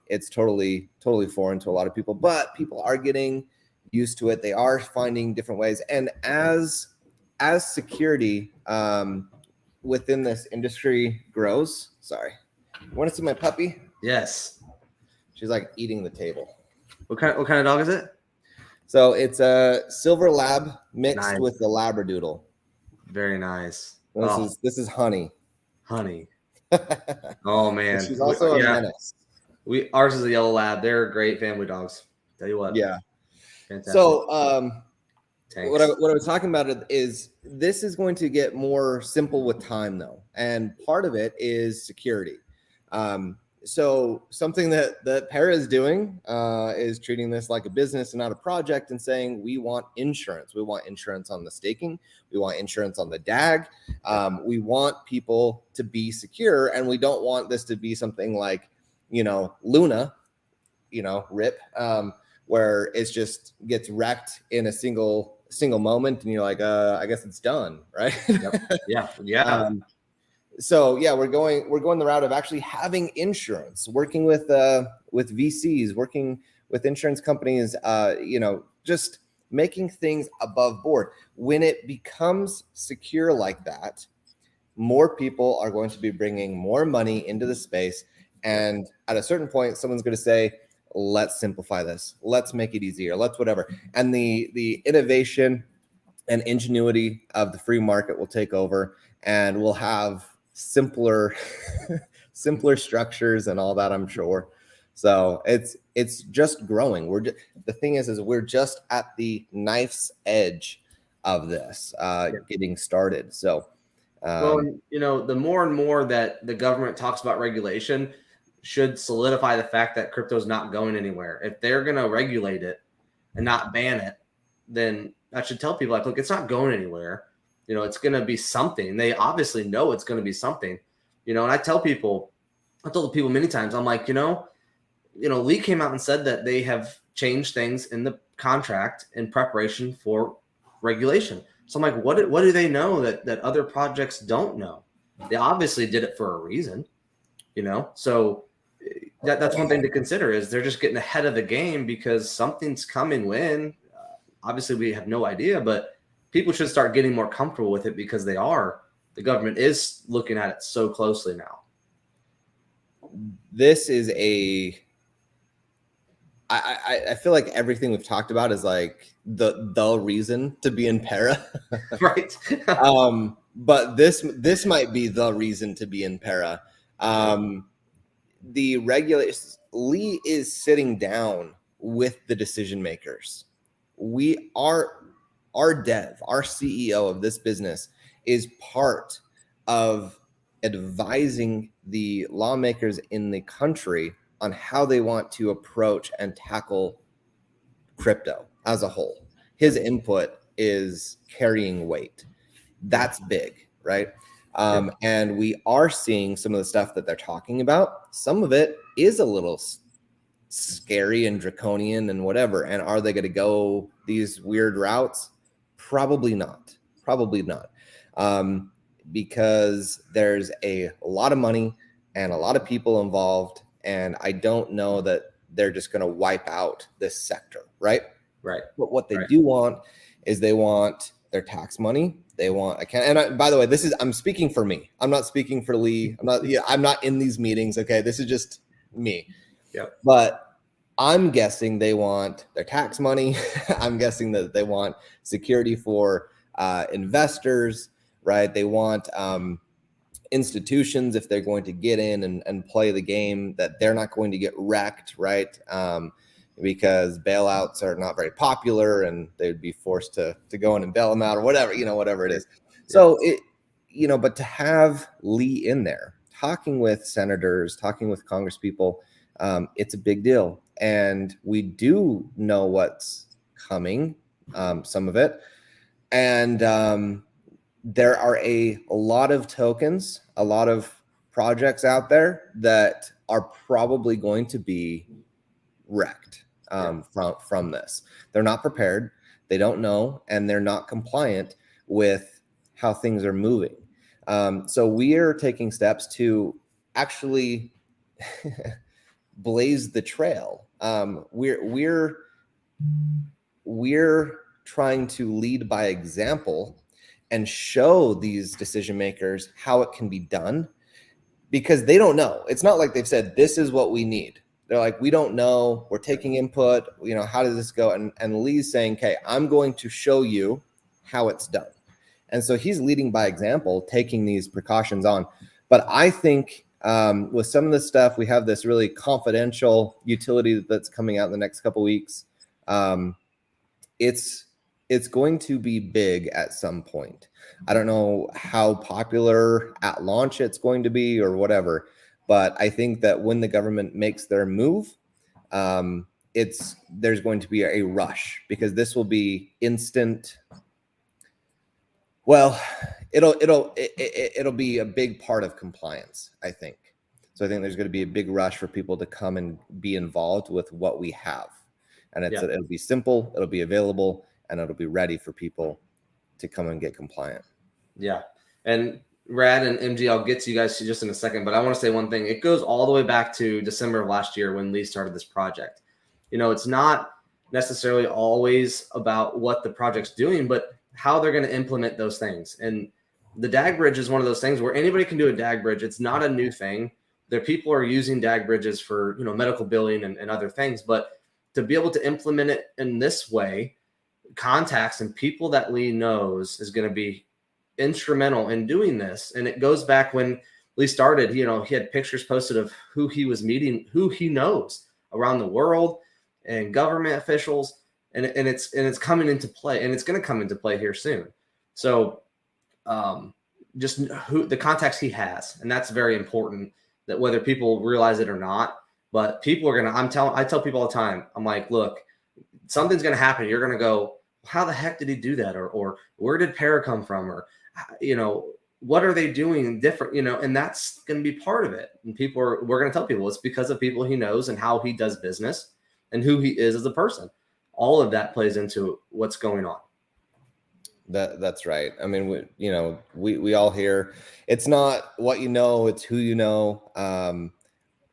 It's totally foreign to a lot of people, but people are getting used to it. They are finding different ways. And as security within this industry grows, sorry, you want to see my puppy? Yes. She's like eating the table. What kind of dog is it? So it's a silver lab mixed with the labradoodle. Very nice. This is Honey. Honey. Oh man. And she's also a menace. Ours is a yellow lab. They're great family dogs. Tell you what. Yeah. Fantastic. So what I was talking about is this is going to get more simple with time though, and part of it is security. So something that Para is doing is treating this like a business and not a project, and saying we want insurance. We want insurance on the staking. We want insurance on the DAG. We want people to be secure, and we don't want this to be something like, Luna, RIP, where it's just gets wrecked in a single moment, and you're like, I guess it's done, right? Yep. Yeah. So yeah, we're going the route of actually having insurance, working with VCs, working with insurance companies, just making things above board. When it becomes secure like that, more people are going to be bringing more money into the space. And at a certain point, someone's going to say, let's simplify this. Let's make it easier. Let's whatever. And the innovation and ingenuity of the free market will take over, and we'll have simpler simpler structures and all that, I'm sure. So it's just growing. The thing is we're just at the knife's edge of this getting started. So well, the more and more that the government talks about regulation should solidify the fact that crypto is not going anywhere. If they're going to regulate it and not ban it, then that should tell people, like, look, it's not going anywhere. It's going to be something. They obviously know it's going to be something. And I've told people many times, I'm like, Lee came out and said that they have changed things in the contract in preparation for regulation. So I'm like, what do they know that other projects don't know? They obviously did it for a reason, So that's one thing to consider, is they're just getting ahead of the game because something's coming when obviously we have no idea, but people should start getting more comfortable with it because the government is looking at it so closely now. This is I feel like everything we've talked about is like the reason to be in para. Right. But this might be the reason to be in para. The regulations, Lee is sitting down with the decision makers. Our dev, our CEO of this business, is part of advising the lawmakers in the country on how they want to approach and tackle crypto as a whole. His input is carrying weight. That's big, right? And we are seeing some of the stuff that they're talking about. Some of it is a little scary and draconian and whatever. And are they going to go these weird routes? Probably not. Because there's a lot of money and a lot of people involved. And I don't know that they're just going to wipe out this sector, right? Right. But what they do want is they want their tax money. They want by the way, I'm speaking for me. I'm not speaking for Lee. I'm not in these meetings. Okay. This is just me. Yeah. But I'm guessing they want their tax money. I'm guessing that they want security for investors, right? They want institutions, if they're going to get in and play the game, that they're not going to get wrecked, right? Because bailouts are not very popular and they'd be forced to go in and bail them out or whatever, whatever it is. So but to have Lee in there talking with senators, talking with Congress people, it's a big deal. And we do know what's coming, some of it. And there are a lot of tokens, a lot of projects out there that are probably going to be wrecked from this. They're not prepared, they don't know, and they're not compliant with how things are moving. So we are taking steps to actually blaze the trail. We're trying to lead by example and show these decision makers how it can be done, because they don't know. It's not like they've said, this is what we need. They're like, we don't know. We're taking input. How does this go? And Lee's saying, okay, I'm going to show you how it's done. And so he's leading by example, taking these precautions on. But I think with some of the stuff, we have this really confidential utility that's coming out in the next couple of weeks. It's going to be big at some point. I don't know how popular at launch it's going to be or whatever, but I think that when the government makes their move, there's going to be a rush, because this will be instant. Well, it'll be a big part of compliance, I think. So I think there's going to be a big rush for people to come and be involved with what we have, and it'll be simple, it'll be available, and it'll be ready for people to come and get compliant. Yeah. And Rad and MG, I'll get to you guys just in a second, but I want to say one thing. It goes all the way back to December of last year when Lee started this project. It's not necessarily always about what the project's doing, but how they're going to implement those things. And the DAG bridge is one of those things where anybody can do a DAG bridge. It's not a new thing. People are using DAG bridges for, medical billing and other things, but to be able to implement it in this way, contacts and people that Lee knows is going to be instrumental in doing this. And it goes back when Lee started, he had pictures posted of who he was meeting, who he knows around the world and government officials. And it's coming into play, and it's going to come into play here soon. So just who the contacts he has. And that's very important, that whether people realize it or not, but people are going to, I tell people all the time, I'm like, look, something's going to happen. You're going to go, how the heck did he do that? Or where did Para come from? Or, what are they doing different, and that's going to be part of it. And we're going to tell people it's because of people he knows and how he does business and who he is as a person. All of that plays into what's going on. That's right. I mean, we all hear it's not what you know, it's who you know.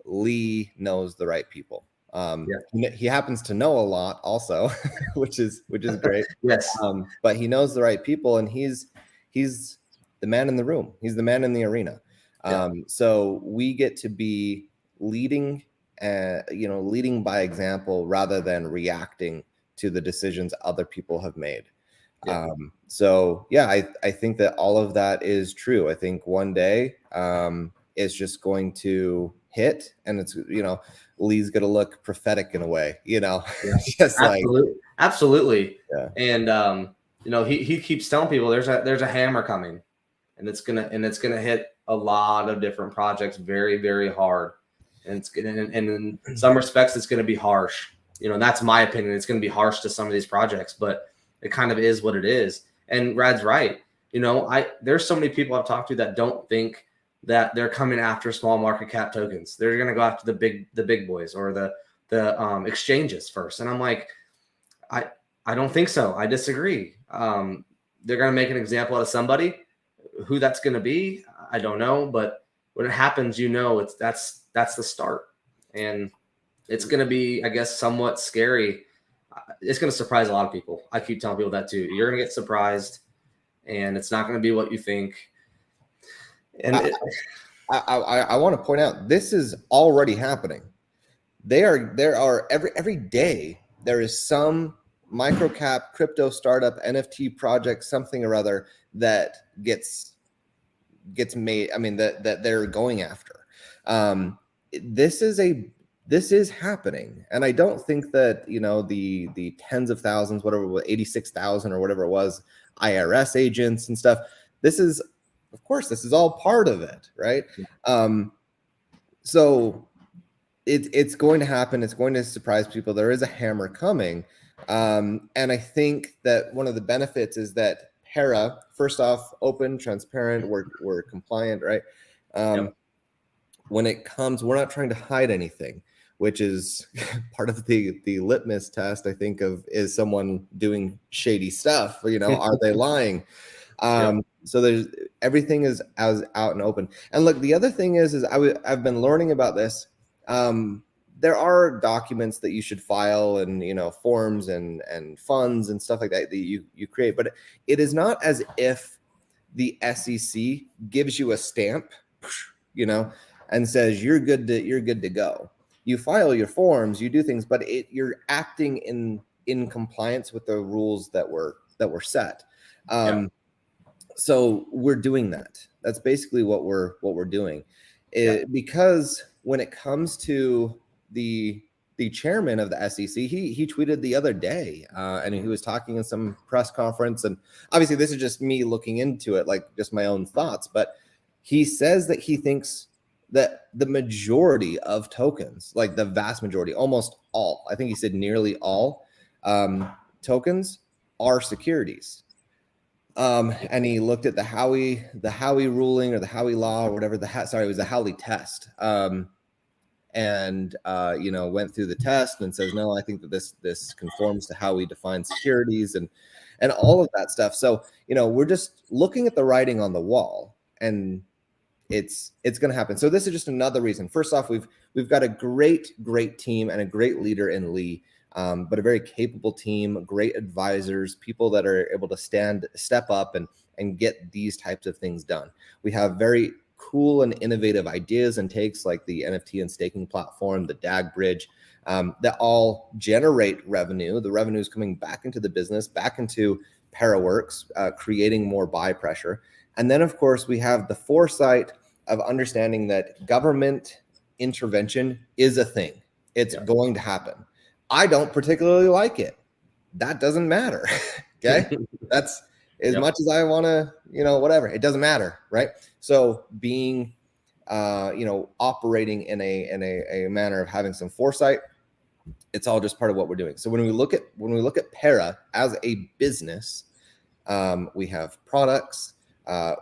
Lee knows the right people. He happens to know a lot also, which is great. Yes. But he knows the right people, and he's the man in the room. He's the man in the arena. So we get to be leading by example rather than reacting to the decisions other people have made. I think that all of that is true. I think one day it's just going to hit, and it's, Lee's going to look prophetic in a way, just absolutely. Yeah. And, he keeps telling people there's a hammer coming, and it's going to hit a lot of different projects very, very hard. And and in some respects, it's going to be harsh. And that's my opinion. It's going to be harsh to some of these projects, but it kind of is what it is. And Rad's right. There's so many people I've talked to that don't think that they're coming after small market cap tokens. They're going to go after the big boys or the exchanges first. And I'm like, I don't think so. I disagree. They're going to make an example out of somebody. Who that's going to be, I don't know. But when it happens, that's the start. And it's going to be, I guess, somewhat scary. It's going to surprise a lot of people. I keep telling people that too. You're going to get surprised, and it's not going to be what you think. And I want to point out, this is already happening. There are every day there is some microcap crypto startup NFT project, something or other, that gets made. I mean, that they're going after. This is happening, and I don't think that the tens of thousands, whatever, 86,000 or whatever it was, IRS agents and stuff. This is all part of it, right? So it's going to happen. It's going to surprise people. There is a hammer coming, and I think that one of the benefits is that Para, first off, open, transparent. We're compliant, right? When it comes, we're not trying to hide anything, which is part of the litmus test, I think, is someone doing shady stuff. Are they lying? So everything is as out and open. And look, the other thing is I've been learning about this. There are documents that you should file, and forms and funds and stuff like that you create, but it is not as if the SEC gives you a stamp, and says you're good to go. You file your forms, you do things, but you're acting in compliance with the rules that were set. So we're doing that. That's basically what we're doing. Because when it comes to the chairman of the SEC, he tweeted the other day, and he was talking in some press conference, and obviously this is just me looking into it, like just my own thoughts, but he says that he thinks that the majority of tokens, like the vast majority, almost all, I think he said nearly all, tokens are securities. And he looked at the Howey ruling, or the Howey law, or whatever it was the Howey test. And went through the test and says, no, I think that this conforms to how we define securities and all of that stuff. So, we're just looking at the writing on the wall, and it's going to happen. So this is just another reason. First off, we've got a great team and a great leader in Lee, but a very capable team, great advisors, people that are able to step up and get these types of things done. We have very cool and innovative ideas and takes, like the NFT and staking platform, the DAG bridge, that all generate revenue. The revenue is coming back into the business, back into Parawerx, creating more buy pressure. And then, of course, we have the foresight of understanding that government intervention is a thing. It's going to happen. I don't particularly like it. That doesn't matter. Okay. That's as much as I want to, whatever, it doesn't matter. Right. So being, operating in a manner of having some foresight, it's all just part of what we're doing. So when we look at Para as a business, we have products.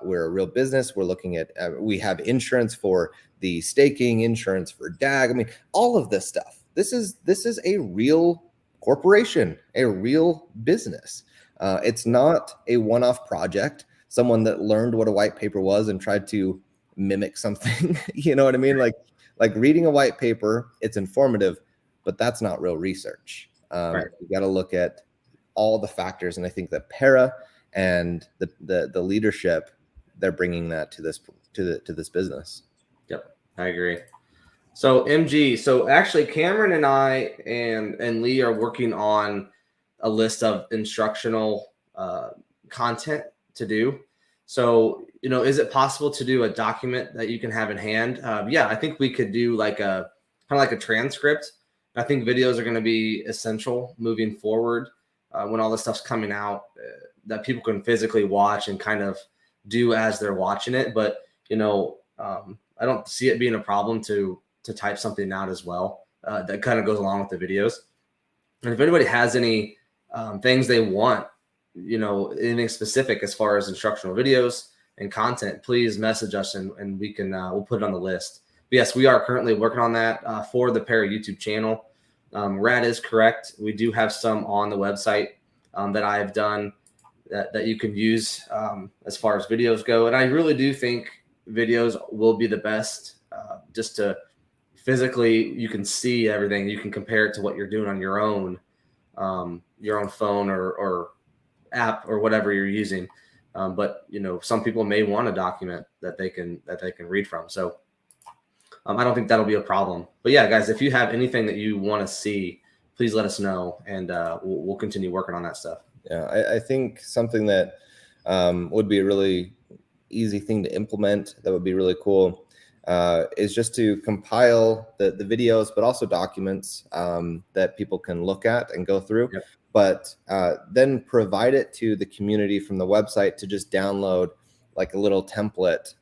We're a real business. We're looking at, we have insurance for the staking, insurance for DAG. I mean, all of this stuff. This is a real corporation, a real business. It's not a one-off project. Someone that learned what a white paper was and tried to mimic something. You know what I mean? Like reading a white paper, it's informative, but that's not real research. Right. You got to look at all the factors, and I think that Para and the leadership, they're bringing that to this business. Yep, I agree. So MG, so actually Cameron and I and Lee are working on a list of instructional content to do. So, is it possible to do a document that you can have in hand? Yeah, I think we could do like a kind of like a transcript. I think videos are going to be essential moving forward when all this stuff's coming out, that people can physically watch and kind of do as they're watching it. But, I don't see it being a problem to type something out as well that kind of goes along with the videos. And if anybody has any things they want, anything specific as far as instructional videos and content, please message us and we can we'll put it on the list. But yes, we are currently working on that for the Para YouTube channel. Rad is correct. We do have some on the website that I have done that you can use as far as videos go. And I really do think videos will be the best, just to physically, you can see everything. You can compare it to what you're doing on your own phone or app or whatever you're using. But some people may want a document that they can read from. So I don't think that'll be a problem. But yeah, guys, if you have anything that you want to see, please let us know, and we'll continue working on that stuff. Yeah, I think something that would be a really easy thing to implement that would be really cool is just to compile the videos, but also documents that people can look at and go through. Yep. But then provide it to the community from the website to just download like a little template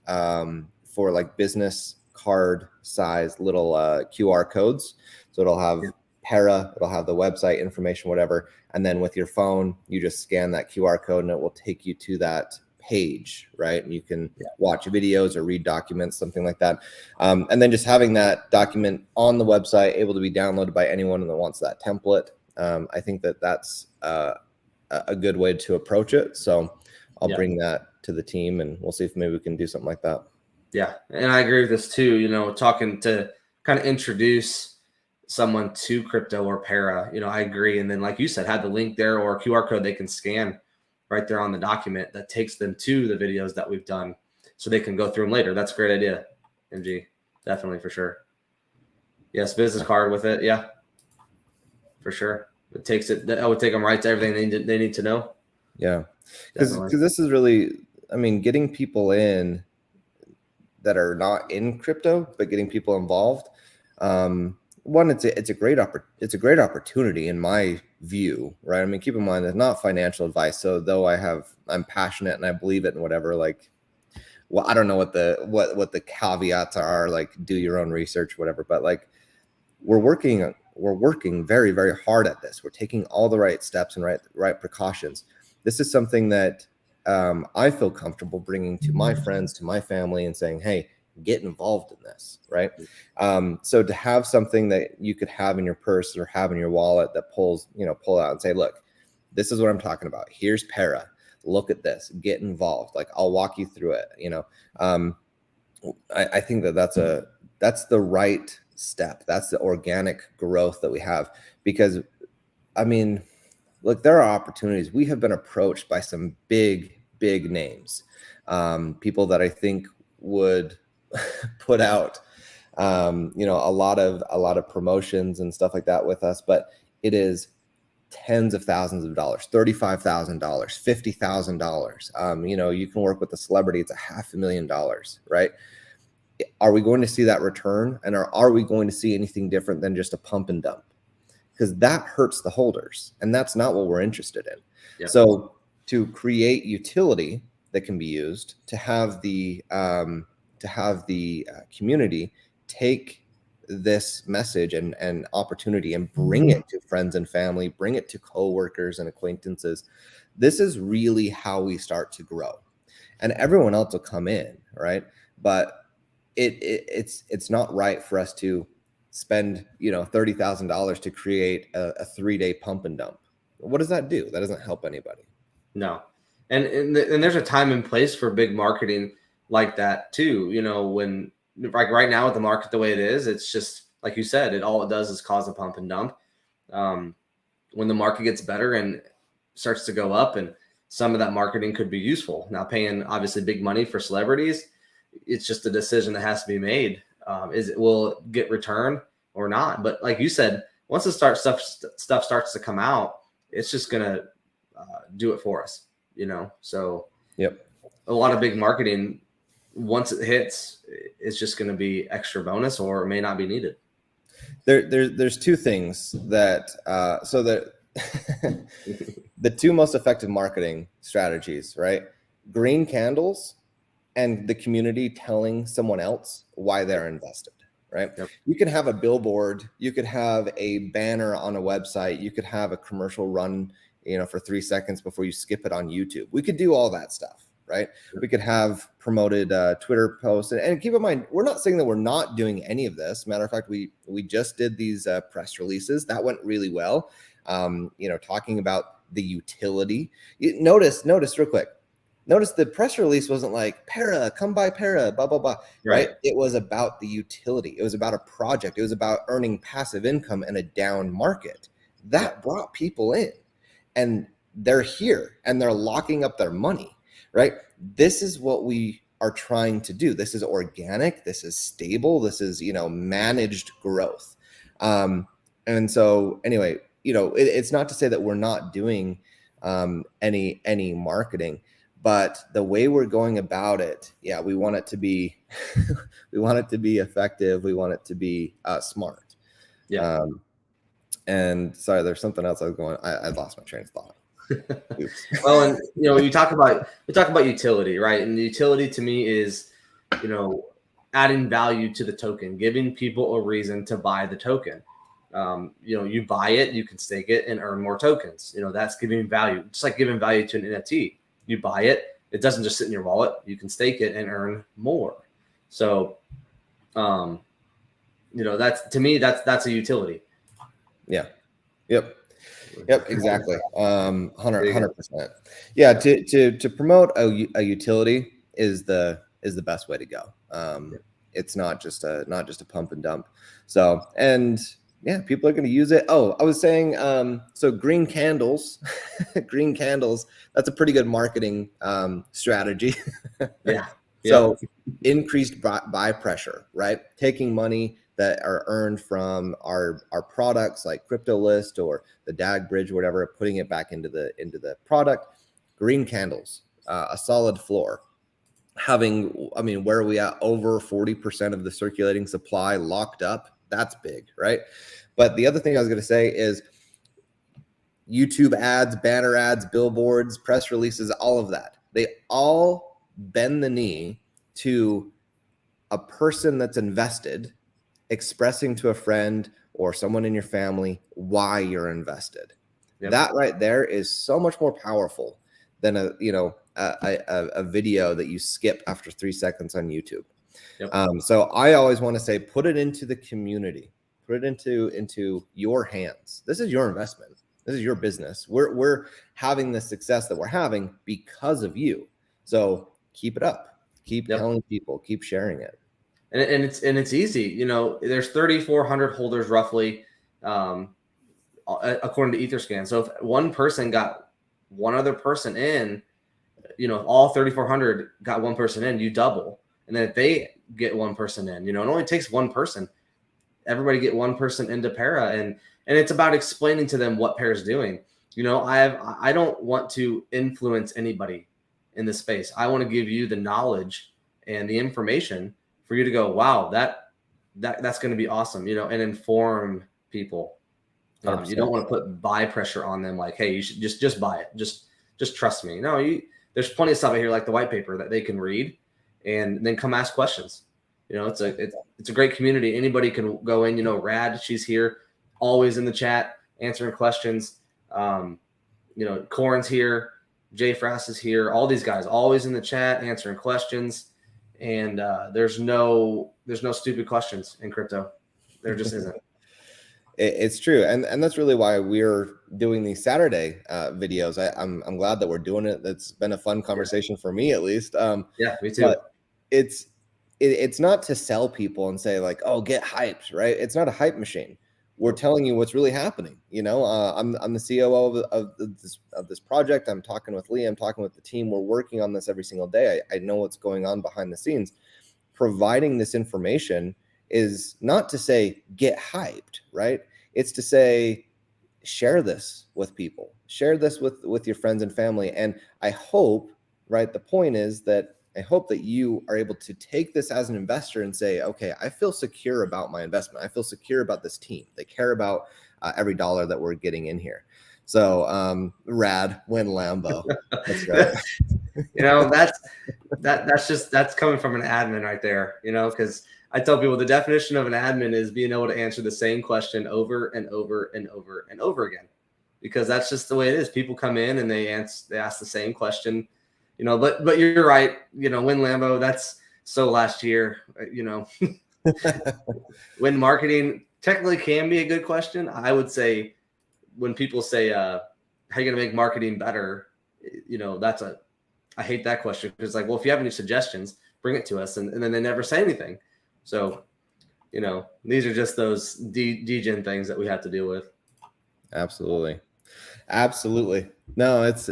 for like business card size little QR codes. So it'll have Para, it'll have the website information, whatever. And then with your phone, you just scan that QR code and it will take you to that page, right? And you can watch videos or read documents, something like that. And then just having that document on the website, able to be downloaded by anyone that wants that template. I think that that's a good way to approach it. So I'll bring that to the team and we'll see if maybe we can do something like that. Yeah. And I agree with this too, talking to kind of introduce someone to crypto or Para, I agree. And then like you said, have the link there or a QR code they can scan right there on the document that takes them to the videos that we've done so they can go through them later. That's a great idea, MG. Definitely, for sure. Yes, business card with it. Yeah, for sure. It takes it. That would take them right to everything they need to know. Yeah, because this is really, getting people in that are not in crypto, but getting people involved. One, it's a great opportunity in my view, right? Keep in mind, it's not financial advice. So though I'm passionate and I believe it and whatever, like, well, I don't know what the caveats are, like do your own research, whatever. But like, we're working very, very hard at this. We're taking all the right steps and right precautions. This is something that I feel comfortable bringing to my friends, to my family, and saying, hey, get involved in this, right? So to have something that you could have in your purse or have in your wallet that pull out and say, look, this is what I'm talking about. Here's Para. Look at this. Get involved. Like, I'll walk you through it. I think that's the right step. That's the organic growth that we have, because look, there are opportunities. We have been approached by some big names, people that I think would put out a lot of promotions and stuff like that with us, but it is tens of thousands of dollars, $35,000, $50,000. You know, you can work with a celebrity, it's $500,000, right? Are we going to see that return? And are we going to see anything different than just a pump and dump? Because that hurts the holders, and that's not what we're interested in. Yep. So to create utility that can be used to have the community take this message and opportunity and bring it to friends and family, bring it to coworkers and acquaintances. This is really how we start to grow, and everyone else will come in, right? But it's not right for us to spend, you know, $30,000 to create a 3-day pump and dump. What does that do? That doesn't help anybody. No. And there's a time and place for big marketing like that too. You know, when like right now with the market the way it is, it's just like you said, all it does is cause a pump and dump. When the market gets better and starts to go up, and some of that marketing could be useful. Now, paying obviously big money for celebrities, it's just a decision that has to be made. Will it get return or not? But like you said, once the stuff starts to come out, it's just gonna do it for us, you know. So yep, a lot of big marketing, once it hits, it's just going to be extra bonus, or it may not be needed. There's two things that so that the two most effective marketing strategies, right? Green candles and the community telling someone else why they're invested, right? Yep. You could have a billboard, you could have a banner on a website, you could have a commercial run, you know, for 3 seconds before you skip it on YouTube. We could do all that stuff, right? Yep. We could have promoted Twitter posts, and keep in mind, we're not saying that we're not doing any of this. Matter of fact, we just did these press releases that went really well. You know, talking about the utility. Notice real quick. Notice the press release wasn't like, Para, come buy Para, blah, blah, blah, right? It was about the utility. It was about a project. It was about earning passive income in a down market. That brought people in, and they're here, and they're locking up their money, right? This is what we are trying to do. This is organic. This is stable. This is, you know, managed growth. And so anyway, you know, it's not to say that we're not doing any marketing, but the way we're going about it, yeah, we want it to be, we want it to be effective. We want it to be smart. Yeah. And sorry, there's something else I was going. I lost my train of thought. Well, and you know, we talk about utility, right? And the utility to me is, you know, adding value to the token, giving people a reason to buy the token. You know, you buy it, you can stake it and earn more tokens. You know, that's giving value. It's like giving value to an NFT. You buy it, it doesn't just sit in your wallet. You can stake it and earn more. So, you know, that's, to me, that's a utility. Yeah. Yep. Exactly. 100%. Yeah. To promote a utility is the best way to go. It's not just a pump and dump. So, and yeah, people are going to use it. Oh, I was saying, so green candles, that's a pretty good marketing strategy. Yeah. So increased buy pressure, right? Taking money that are earned from our products like Crypto List or the DAG Bridge, or whatever, putting it back into the product. Green candles, a solid floor. Having, I mean, where are we at? Over 40% of the circulating supply locked up. That's big, right? But the other thing I was going to say is YouTube ads, banner ads, billboards, press releases, all of that. They all bend the knee to a person that's invested expressing to a friend or someone in your family why you're invested. Yep. That right there is so much more powerful than a video that you skip after 3 seconds on YouTube. Yep. So I always want to say, put it into the community, put it into your hands. This is your investment. This is your business. We're having the success that we're having because of you. So keep it up. Keep telling people. Keep sharing it. And it's easy. You know, there's 3,400 holders roughly, according to Etherscan. So if one person got one other person in, you know, all 3,400 got one person in, you double. And then if they get one person in, you know, it only takes one person. everybody get one person into Para, and it's about explaining to them what Para is doing. I don't want to influence anybody in this space. I want to give you the knowledge and the information for you to go, wow, that's going to be awesome, and inform people. You don't want to put buy pressure on them, like, hey, you should just buy it. Just trust me. No, there's plenty of stuff out here like the white paper that they can read and then come ask questions. It's a great community. Anybody can go in. Rad, she's here, always in the chat answering questions. Corin's here, Jay Frass is here. All these guys always in the chat answering questions, and there's no stupid questions in crypto. There just isn't. It's true, and that's really why we're doing these Saturday videos. I'm glad that we're doing it. That's been a fun conversation for me, at least. Yeah, me too. But it's not to sell people and say like, oh, get hyped, right? It's not a hype machine. We're telling you what's really happening. I'm the COO of this project. I'm talking with Lee. I'm talking with the team. We're working on this every single day. I know what's going on behind the scenes. Providing this information is not to say get hyped, right? It's to say share this with people, share this with your friends and family. And I hope, right, the point is that I hope that you are able to take this as an investor and say, okay, I feel secure about my investment. I feel secure about this team. They care about every dollar that we're getting in here. So rad, win Lambo. That's right. That's coming from an admin right there, because I tell people the definition of an admin is being able to answer the same question over and over and over and over again, because that's just the way it is. People come in and they ask the same question, but you're right. Win Lambo. That's so last year, when marketing technically can be a good question. I would say when people say, how are you going to make marketing better? I hate that question, because it's like, well, if you have any suggestions, bring it to us. And then they never say anything. So, these are just those degen things that we have to deal with. Absolutely. No, it's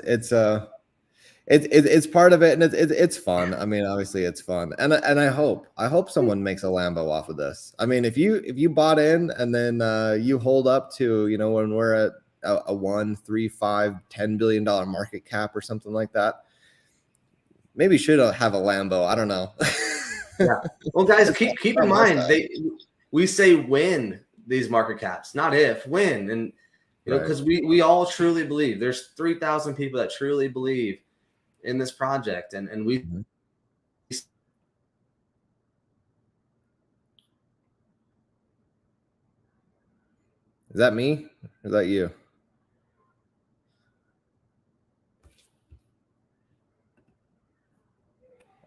part of it, and it's fun. I mean, obviously it's fun. And I hope someone makes a Lambo off of this. I mean, if you bought in and then you hold up to, when we're at a 1, 3, 5, $10 billion market cap or something like that, maybe should have a Lambo. I don't know. Yeah. Well, guys, keep in mind, we say when these market caps, not if, when. And because we all truly believe, there's 3,000 people that truly believe in this project, and we Is that me? Or is that you?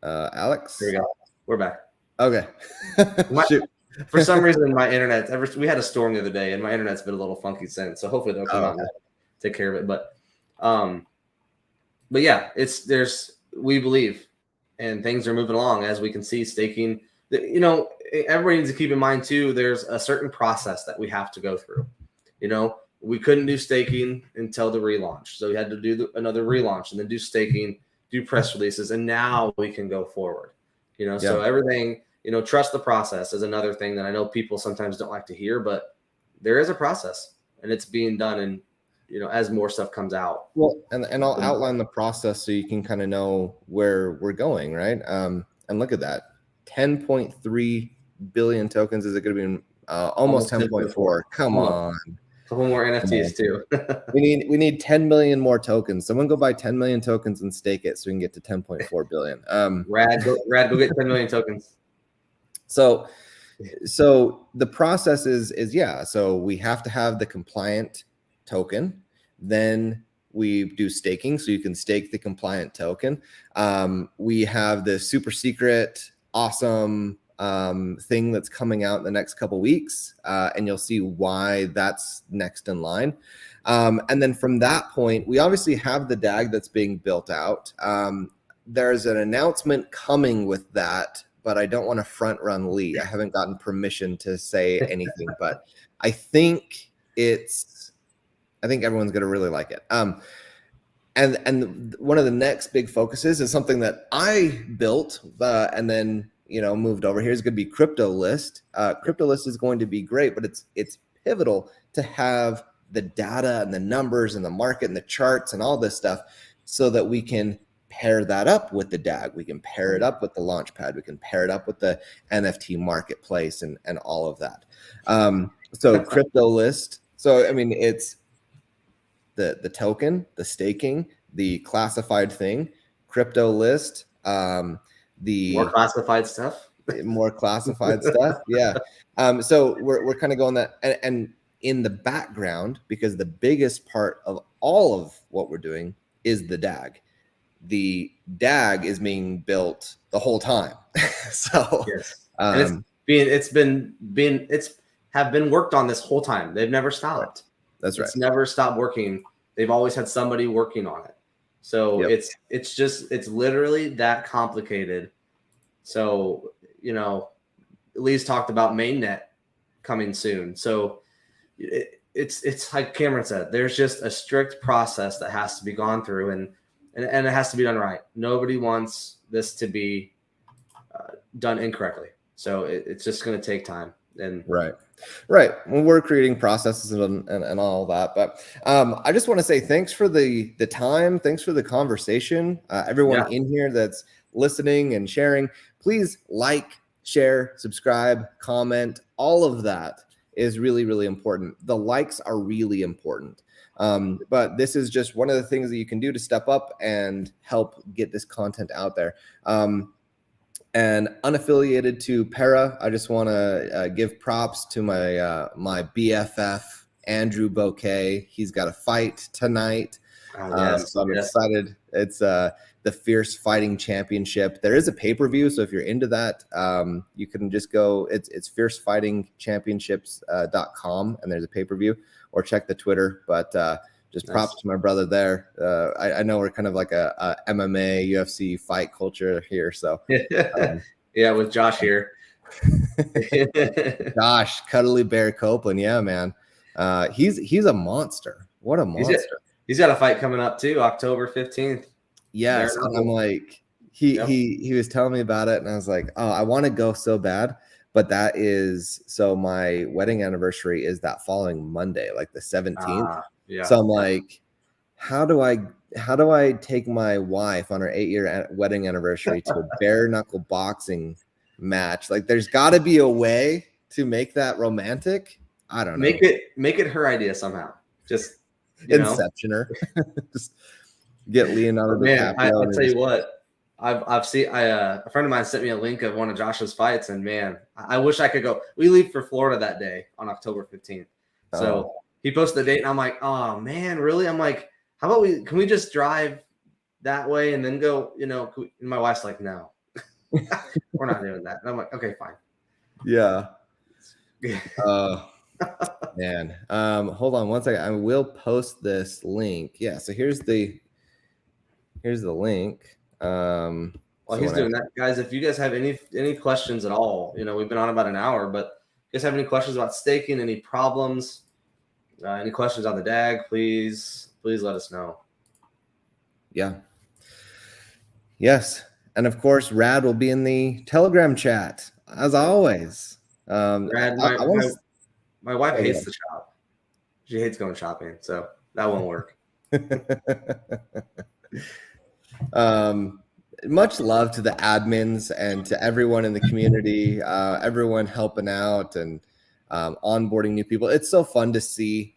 Alex? There we go. We're back. Okay. For some reason, my internet, we had a storm the other day, and my internet's been a little funky since. So hopefully they'll come out and take care of it. But yeah, we believe, and things are moving along as we can see. Staking, everybody needs to keep in mind too. There's a certain process that we have to go through. We couldn't do staking until the relaunch, so we had to do another relaunch and then do staking, do press releases, and now we can go forward. So everything. Trust the process is another thing that I know people sometimes don't like to hear, but there is a process, and it's being done. And, as more stuff comes out. Well, and I'll outline the process so you can kind of know where we're going, right? And look at that, 10.3 billion tokens. Is it going to be almost 10.4? Come on. A couple more NFTs too. we need 10 million more tokens. Someone go buy 10 million tokens and stake it so we can get to 10.4 billion. Rad, go get 10 million tokens. So the process is so we have to have the compliant token. Then we do staking, so you can stake the compliant token. We have the super secret, awesome thing that's coming out in the next couple weeks, and you'll see why that's next in line. And then from that point, we obviously have the DAG that's being built out. There's an announcement coming with that, but I don't want to front run Lee. I haven't gotten permission to say anything, but I think everyone's going to really like it. And one of the next big focuses is something that I built and then moved over here is going to be Crypto List. Crypto List is going to be great, but it's pivotal to have the data and the numbers and the market and the charts and all this stuff so that we can pair that up with the DAG. We can pair it up with the Launchpad. We can pair it up with the NFT marketplace and all of that. So Crypto List. So, I mean, it's the token, the staking, the classified thing, Crypto List, the more classified stuff. More classified stuff. Yeah. So we're kind of going that and in the background, because the biggest part of all of what we're doing is the DAG. The DAG is being built the whole time. So yes. And it's been worked on this whole time. They've never stopped. That's right. It's never stopped working. They've always had somebody working on it. So it's literally that complicated. So, Lee's talked about mainnet coming soon. So it's like Cameron said, there's just a strict process that has to be gone through and it has to be done right. Nobody wants this to be done incorrectly. So it's just going to take time. And right. Well, we're creating processes and all that, but I just want to say thanks for the time. Thanks for the conversation. Everyone in here that's listening and sharing, please like, share, subscribe, comment. All of that is really, really important. The likes are really important. But this is just one of the things that you can do to step up and help get this content out there. And unaffiliated to Para, I just want to give props to my BFF, Andrew Bouquet. He's got a fight tonight. So I'm excited. It's the Fierce Fighting Championship. There is a pay-per-view, so if you're into that, you can just go. It's fiercefightingchampionships.com, and there's a pay-per-view, or check the Twitter. But just props to my brother there. I know we're kind of like a MMA, UFC fight culture here. So with Josh here. Josh, Cuddly Bear Copeland. Yeah, man. He's a monster. What a monster. He's got a fight coming up too, October 15th. Yes. And I'm like, he was telling me about it, and I was like, oh, I want to go so bad. But that is, so my wedding anniversary is that following Monday, like the 17th. So I'm like, how do I take my wife on her 8-year wedding anniversary to a bare knuckle boxing match? Like, there's got to be a way to make that romantic. I don't know. Make it her idea somehow. Just inception her. Just get Leonardo DiCaprio. I'll tell you what. I've seen a friend of mine sent me a link of one of Josh's fights, and man, I wish I could go. We leave for Florida that day on October 15th. So he posted the date, and I'm like, oh man, really? I'm like, how about can we just drive that way and then go? And my wife's like, no, we're not doing that. And I'm like, okay, fine. Yeah. Man, hold on one second. I will post this link. Yeah. So here's the link. While he's doing that, guys, if you guys have any questions at all, we've been on about an hour, but if you guys have any questions about staking, any problems, any questions on the DAG, please let us know. Yeah. Yes. And of course, Rad will be in the Telegram chat as always. Rad, my wife hates to shop. She hates going shopping, so that won't work. Much love to the admins and to everyone in the community, everyone helping out and onboarding new people. It's so fun to see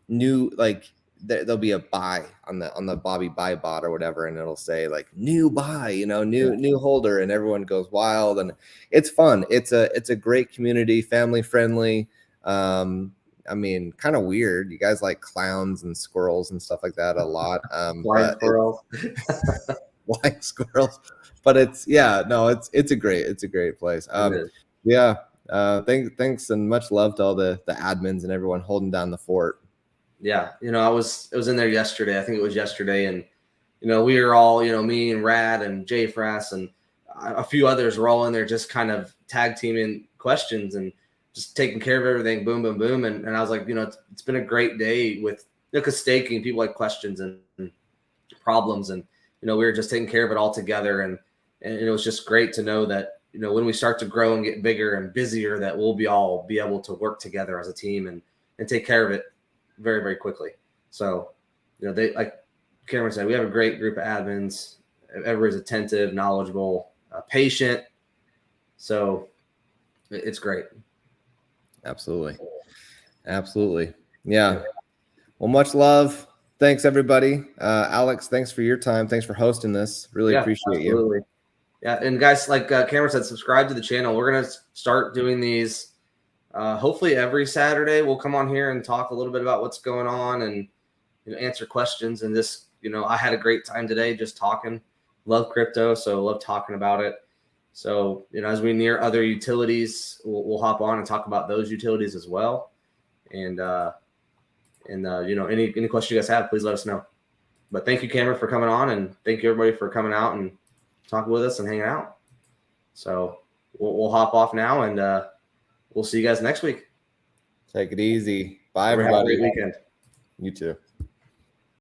new, like there'll be a buy on the Bobby Buy bot or whatever, and it'll say like new buy, new holder, and everyone goes wild, and it's fun. It's a great community, family friendly. I mean, kind of weird. You guys like clowns and squirrels and stuff like that a lot. Flying squirrels. Flying squirrels. But it's a great place. Thanks and much love to all the admins and everyone holding down the fort. Yeah, it was in there yesterday. I think it was yesterday, and we were all, me and Rad and Jay Frass and a few others were all in there just kind of tag teaming questions and just taking care of everything, boom, boom, boom. And I was like, it's been a great day with, because staking, people like questions and problems. And, we were just taking care of it all together. And it was just great to know that, when we start to grow and get bigger and busier, that we'll be able to work together as a team and take care of it very, very quickly. So, they, like Cameron said, we have a great group of admins. Everybody's attentive, knowledgeable, patient. So it's great. Absolutely. Yeah. Well, much love. Thanks, everybody. Alex, thanks for your time. Thanks for hosting this. Really appreciate you. Yeah, and guys, like Cameron said, subscribe to the channel. We're gonna start doing these. Hopefully, every Saturday we'll come on here and talk a little bit about what's going on and answer questions. And this, I had a great time today just talking. Love crypto, so love talking about it. So as we near other utilities, we'll hop on and talk about those utilities as well. And any questions you guys have, please let us know. But thank you, Cameron, for coming on, and thank you everybody for coming out and talking with us and hanging out. So we'll hop off now, and we'll see you guys next week. Take it easy. Bye, everybody. Have a great weekend. You too.